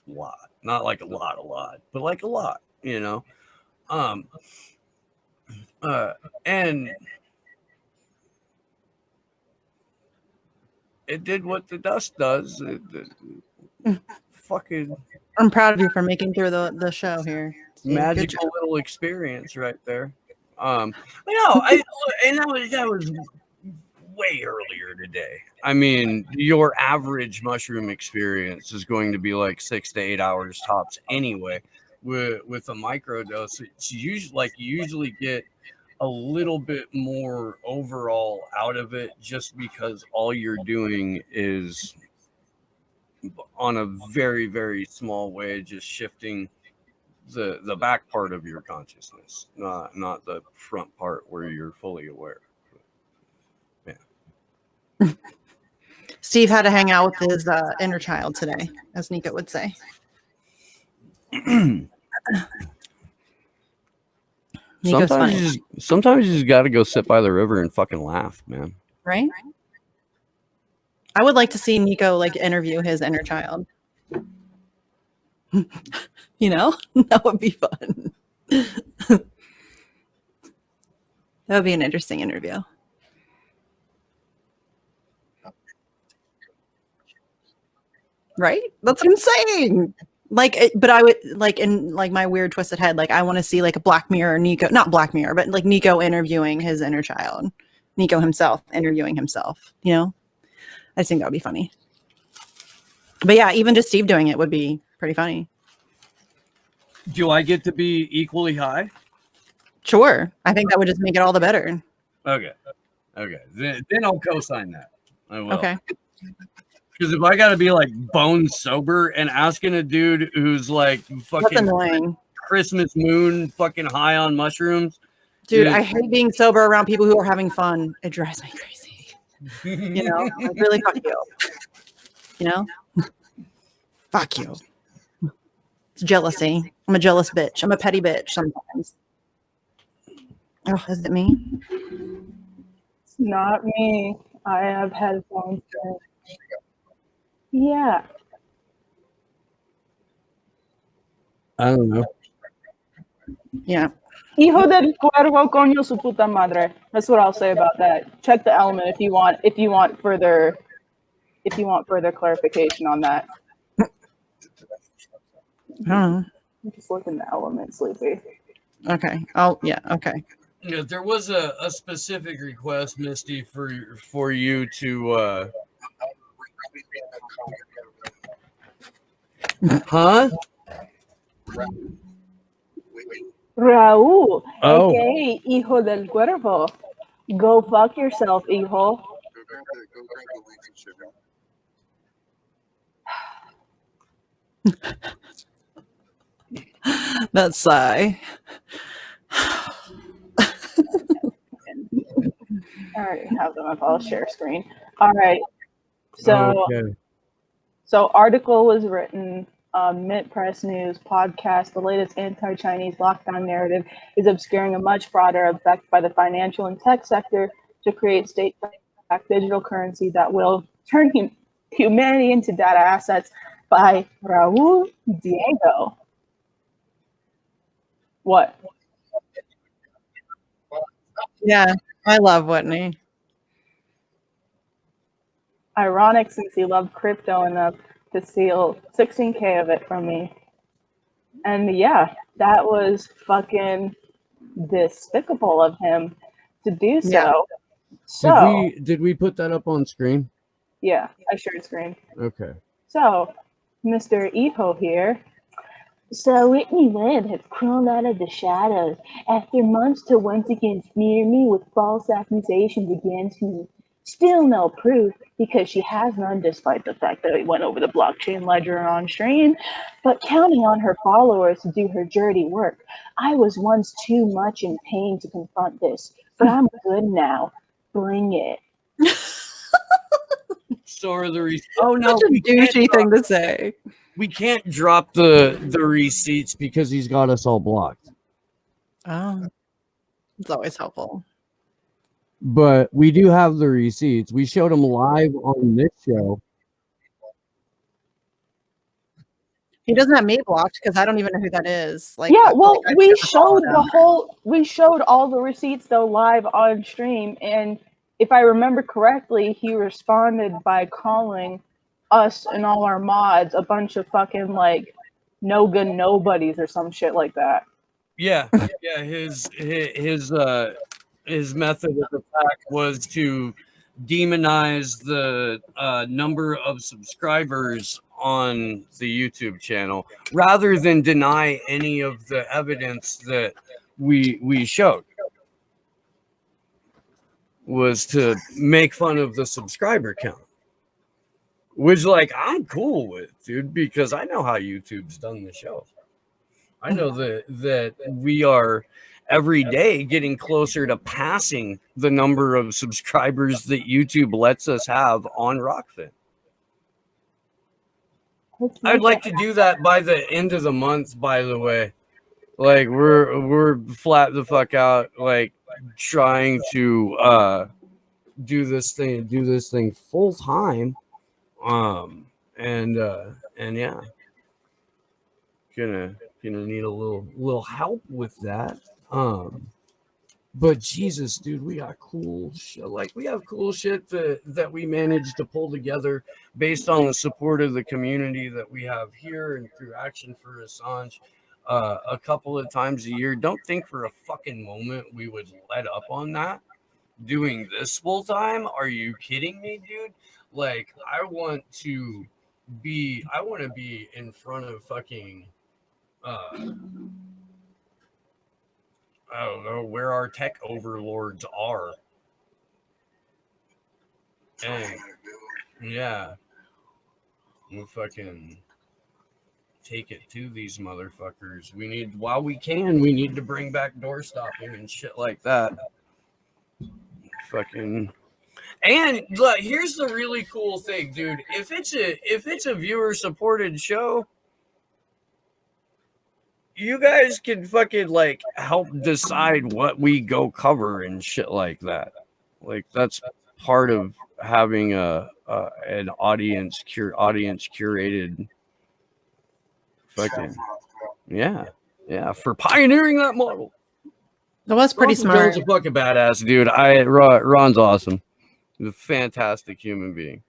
Lot, not like a lot, but like a lot, you know. And it did what the dust does. Fucking, I'm proud of you for making through the show here. Magical little experience right there. You know, that was way earlier today. I mean, your average mushroom experience is going to be like 6 to 8 hours tops anyway. With a microdose, it's usually like you usually get a little bit more overall out of it, just because all you're doing is on a very, very small way, just shifting the back part of your consciousness, not the front part where you're fully aware. Yeah. Steve had to hang out with his inner child today, as Nika would say. Nico's funny, sometimes you just got to go sit by the river and fucking laugh, man. right? I would like to see Nico like interview his inner child. You know, that would be fun. That would be an interesting interview. Right? That's what I'm saying. Like, but I would like in like my weird twisted head, like I want to see like a Black Mirror Nico, not Black Mirror, but like Nico interviewing his inner child, Nico himself interviewing himself. You know, I just think that would be funny. But yeah, even just Steve doing it would be pretty funny. Do I get to be equally high? Sure, I think that would just make it all the better. Okay. Then I'll co-sign that. I will. Okay. Because if I got to be like bone sober and asking a dude who's like That's fucking annoying. Christmas moon fucking high on mushrooms. Dude, I hate being sober around people who are having fun. It drives me crazy. You know, like, really fuck you. You know? Fuck you. It's jealousy. I'm a jealous bitch. I'm a petty bitch sometimes. Oh, is it me? It's not me. I have headphones. Yeah. I don't know. Yeah. Hijo del cuervo, coño su puta madre. That's what I'll say about that. Check the element if you want further clarification on that. I'm just looking the element, sleepy. Okay. Oh, yeah. Okay. Yeah, there was a specific request, Misty, for you to huh? Raúl, Oh. aka Hijo del Cuervo. Go fuck yourself, hijo. That sigh. I already have them up. I'll share screen. All right. So article was written. Mint Press News podcast. The latest anti-Chinese lockdown narrative is obscuring a much broader effect by the financial and tech sector to create state-backed digital currency that will turn humanity into data assets. By Raúl Diego. What? Yeah, I love Whitney. Ironic, since he loved crypto enough to steal 16K of it from me. And yeah, that was fucking despicable of him to do so. Yeah. So Did we put that up on screen? yeah, I shared screen. Okay. So, Mr. Iho here. So Whitney Webb has crawled out of the shadows after months to once again smear me with false accusations against me. Still no proof, because she has none, despite the fact that we went over the blockchain ledger on stream, but counting on her followers to do her dirty work. I was once too much in pain to confront this, but I'm good now. Bring it. So are the receipts. Oh no, Such a douchey thing to say. We can't drop the receipts because he's got us all blocked. Oh, it's always helpful. But we do have the receipts. We showed them live on this show. He doesn't have me blocked because I don't even know who that is. Like, yeah, well, I we never followed showed him. we showed all the receipts though live on stream, and if I remember correctly, he responded by calling us and all our mods a bunch of fucking like no good nobodies or some shit like that. Yeah, yeah. His method of attack was to demonize the number of subscribers on the YouTube channel rather than deny any of the evidence that we showed. Was to make fun of the subscriber count, which like I'm cool with, dude, because I know how YouTube's done the show. I know that we are every day getting closer to passing the number of subscribers that YouTube lets us have on Rokfin. I'd like to do that by the end of the month, by the way. Like we're flat the fuck out, like trying to do this thing full time. And yeah, gonna need a little help with that. But Jesus, dude, we got cool shit. Like we have cool shit that we managed to pull together based on the support of the community that we have here and through Action for Assange. A couple of times a year. Don't think for a fucking moment we would let up on that. Doing this full time? Are you kidding me, dude? Like I want to be in front of fucking I don't know where our tech overlords are. And yeah, we fucking take it to these motherfuckers. We need, while we can, we need to bring back door stopping and shit like that. Fucking. And look, here's the really cool thing, dude. If it's a viewer supported show, you guys can fucking like help decide what we go cover and shit like that. Like that's part of having an audience curated fucking yeah for pioneering that model. That was pretty smart. Ron's a fucking badass dude. Ron's awesome. He's a fantastic human being.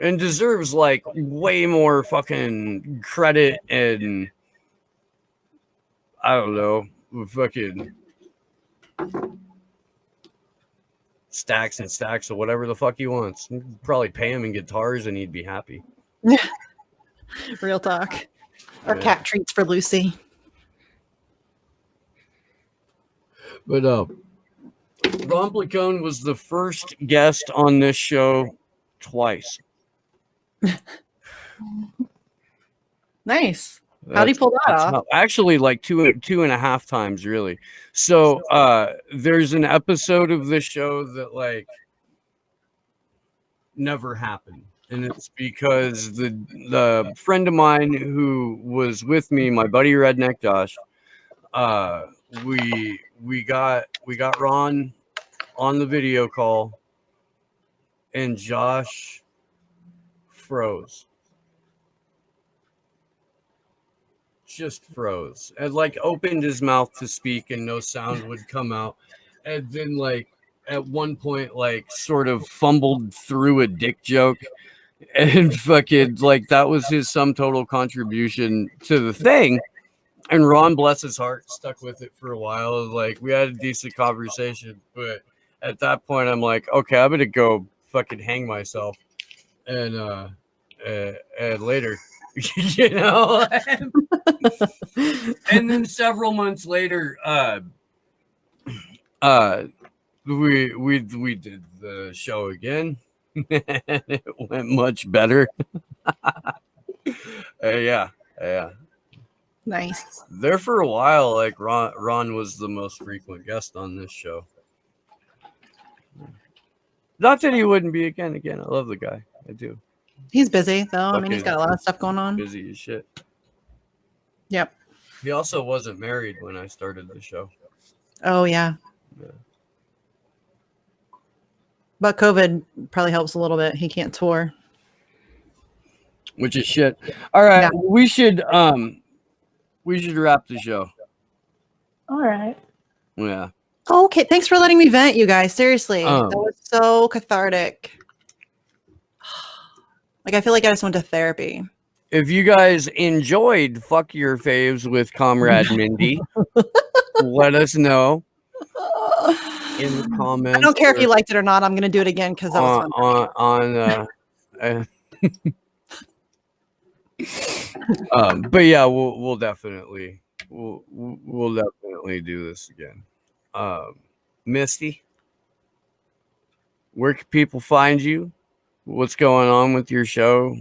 And deserves like way more fucking credit and I don't know, fucking stacks and stacks of whatever the fuck he wants. You'd probably pay him in guitars and he'd be happy. Real talk. Or Yeah. cat treats for Lucy. But Ron Placone was the first guest on this show twice. Nice. How'd he pull that off? Actually, like two and a half times, really. So there's an episode of this show that like never happened, and it's because the friend of mine who was with me, my buddy Redneck Josh, we got Ron on the video call, and Josh froze. Just froze and like opened his mouth to speak and no sound would come out, and then like at one point like sort of fumbled through a dick joke, and fucking like that was his sum total contribution to the thing. And Ron, bless his heart, stuck with it for a while. Like we had a decent conversation, but at that point I'm like, okay, I'm gonna go fucking hang myself. And later, you know. And then several months later, we did the show again, and it went much better. Yeah. Nice. There for a while, like Ron was the most frequent guest on this show. Not that he wouldn't be again. I love the guy. I do. He's busy though. I mean, he's got a lot of stuff going on. Busy as shit. Yep. He also wasn't married when I started the show. Oh yeah. But COVID probably helps a little bit. He can't tour. Which is shit. All right, Yeah. we should wrap the show. All right. Yeah. Okay, thanks for letting me vent, you guys. Seriously, that was so cathartic. Like I feel like I just went to therapy. If you guys enjoyed Fuck Your Faves with Comrade Mindy, let us know in the comments. I don't care if you liked it or not. I'm going to do it again because that was fun. But yeah, we'll definitely do this again. Misty, where can people find you? What's going on with your show?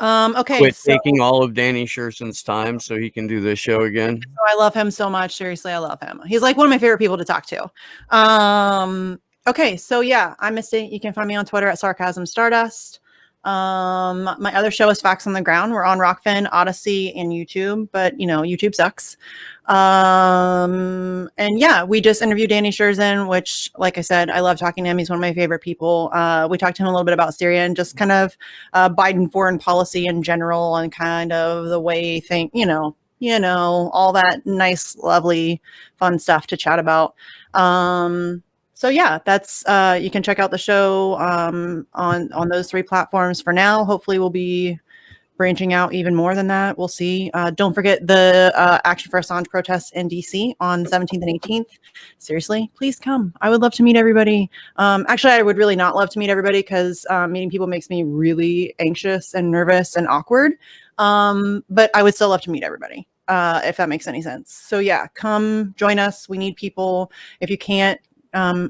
Okay. Quit taking all of Danny Sherson's time so he can do this show again. I love him so much. Seriously, I love him. He's like one of my favorite people to talk to. Okay, so yeah, I'm Misty. You can find me on Twitter at Sarcasm Stardust. My other show is Facts on the Ground. We're on Rokfin, Odysee, and YouTube, but YouTube sucks. And yeah, we just interviewed Danny Scherzen, which, like I said, I love talking to him. He's one of my favorite people. We talked to him a little bit about Syria and just kind of Biden foreign policy in general and kind of the way all that nice, lovely, fun stuff to chat about. So yeah, that's you can check out the show on those 3 platforms for now. Hopefully we'll be branching out even more than that. We'll see. Don't forget the Action for Assange protests in DC on the 17th and 18th. Seriously, please come. I would love to meet everybody. Actually, I would really not love to meet everybody because meeting people makes me really anxious and nervous and awkward. But I would still love to meet everybody, if that makes any sense. So yeah, come join us. We need people. If you can't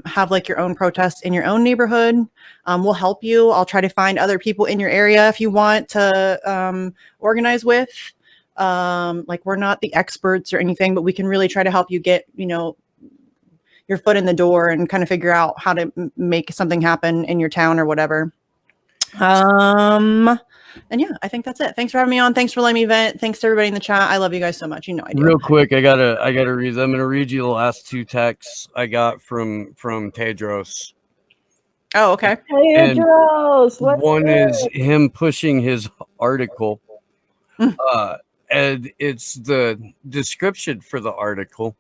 have like your own protest in your own neighborhood, we'll help you. I'll try to find other people in your area if you want to organize with. Like, we're not the experts or anything, but we can really try to help you get your foot in the door and kind of figure out how to make something happen in your town or whatever. And yeah, I think that's it. Thanks for having me on. Thanks for letting me vent. Thanks to everybody in the chat. I love you guys so much. I do. Real quick, I gotta read. I'm gonna read you the last 2 texts I got from Tedros. Oh, okay. Tedros, one is him pushing his article, and it's the description for the article.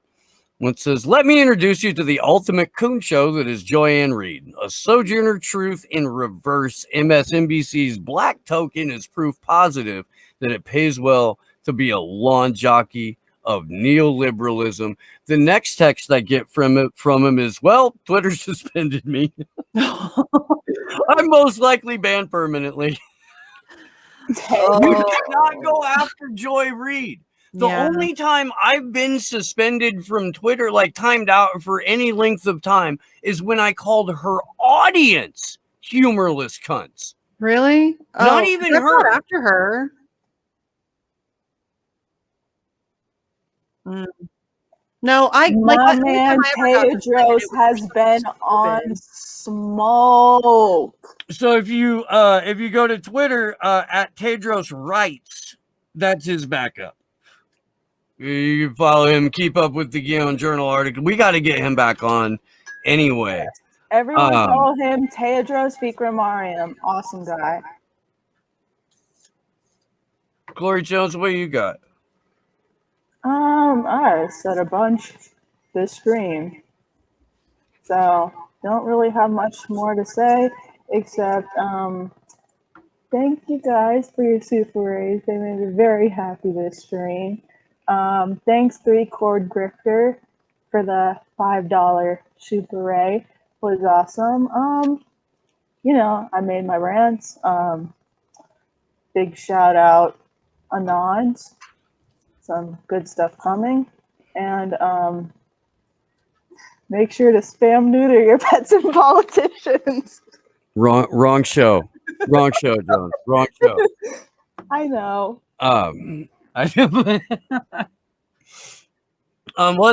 It says, "Let me introduce you to the ultimate coon show that is Joyanne Reed. A Sojourner Truth in reverse. MSNBC's Black Token is proof positive that it pays well to be a lawn jockey of neoliberalism." The next text I get from him is, "Well, Twitter suspended me. I'm most likely banned permanently." You cannot go after Joy Reid. The only time I've been suspended from Twitter, like timed out for any length of time, is when I called her audience humorless cunts. Really? Not even her. Not after her. No, my man Tedros has been on smoke. So if you go to Twitter at Tedros Writes, that's his backup. You can follow him, keep up with the Guillaume Journal article. We got to get him back on anyway. Yes. Everyone follow him, Tedros Vikramariam. Awesome guy. Glory Jones, what you got? I said a bunch this stream. So don't really have much more to say except thank you guys for your super rays. They made me very happy this stream. Thanks 3-Chord Grifter for the $5 super ray. Was awesome. I made my rants. Big shout out Anons. Some good stuff coming. And make sure to spam neuter your pets and politicians. Wrong show. Wrong show, John. Wrong show. I know. Well, that's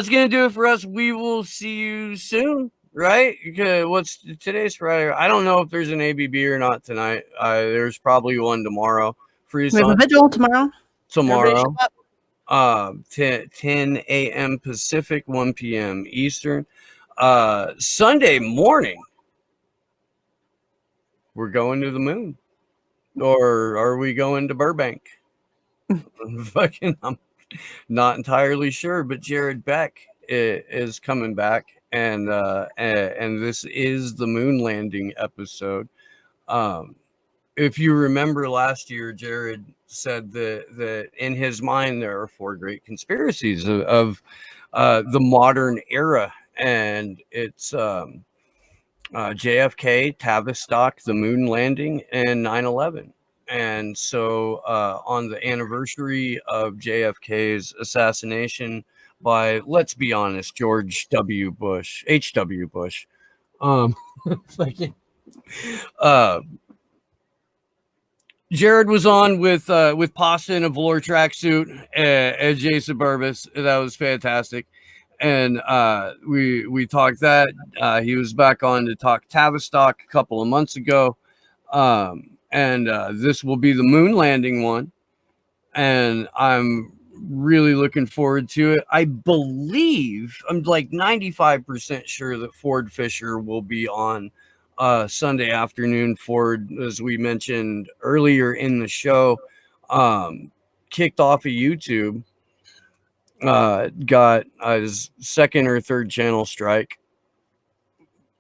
gonna do it for us. We will see you soon, right? What's today's Friday? I don't know if there's an ABB or not tonight. There's probably one tomorrow. We have a vigil tomorrow. 10 a.m. Pacific, 1 p.m. Eastern. Sunday morning, we're going to the moon, or are we going to Burbank? I'm not entirely sure, but Jared Beck is coming back, and this is the moon landing episode. If you remember last year, Jared said that in his mind there are 4 great conspiracies of the modern era, and it's JFK, Tavistock, the moon landing, and 9/11. And so on the anniversary of JFK's assassination by, let's be honest, George W. Bush, H.W. Bush, Jared was on with Pasta in a velour tracksuit and Jason Burbis. That was fantastic. And we talked that. He was back on to talk Tavistock a couple of months ago. and this will be the moon landing one, and I'm really looking forward to it. I believe I'm like 95% sure that Ford Fisher will be on Sunday afternoon. Ford, as we mentioned earlier in the show, kicked off of YouTube, got his second or third channel strike.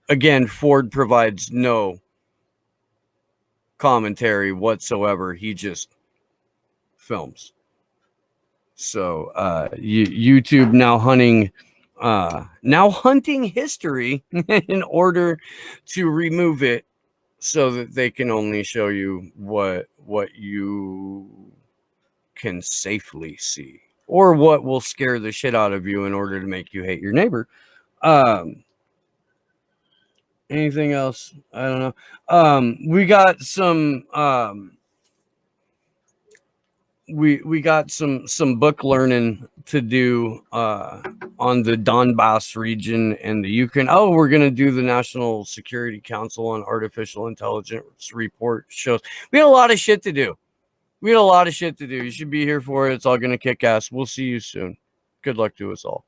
Again, Ford provides no commentary whatsoever. He just films. So YouTube now hunting history in order to remove it, so that they can only show you what you can safely see, or what will scare the shit out of you in order to make you hate your neighbor. Anything else? I don't know. We got some we got some book learning to do on the Donbass region and the Ukraine. Oh, we're gonna do the National Security Council on Artificial Intelligence report shows. We had a lot of shit to do. You should be here for it. It's all gonna kick ass. We'll see you soon. Good luck to us all.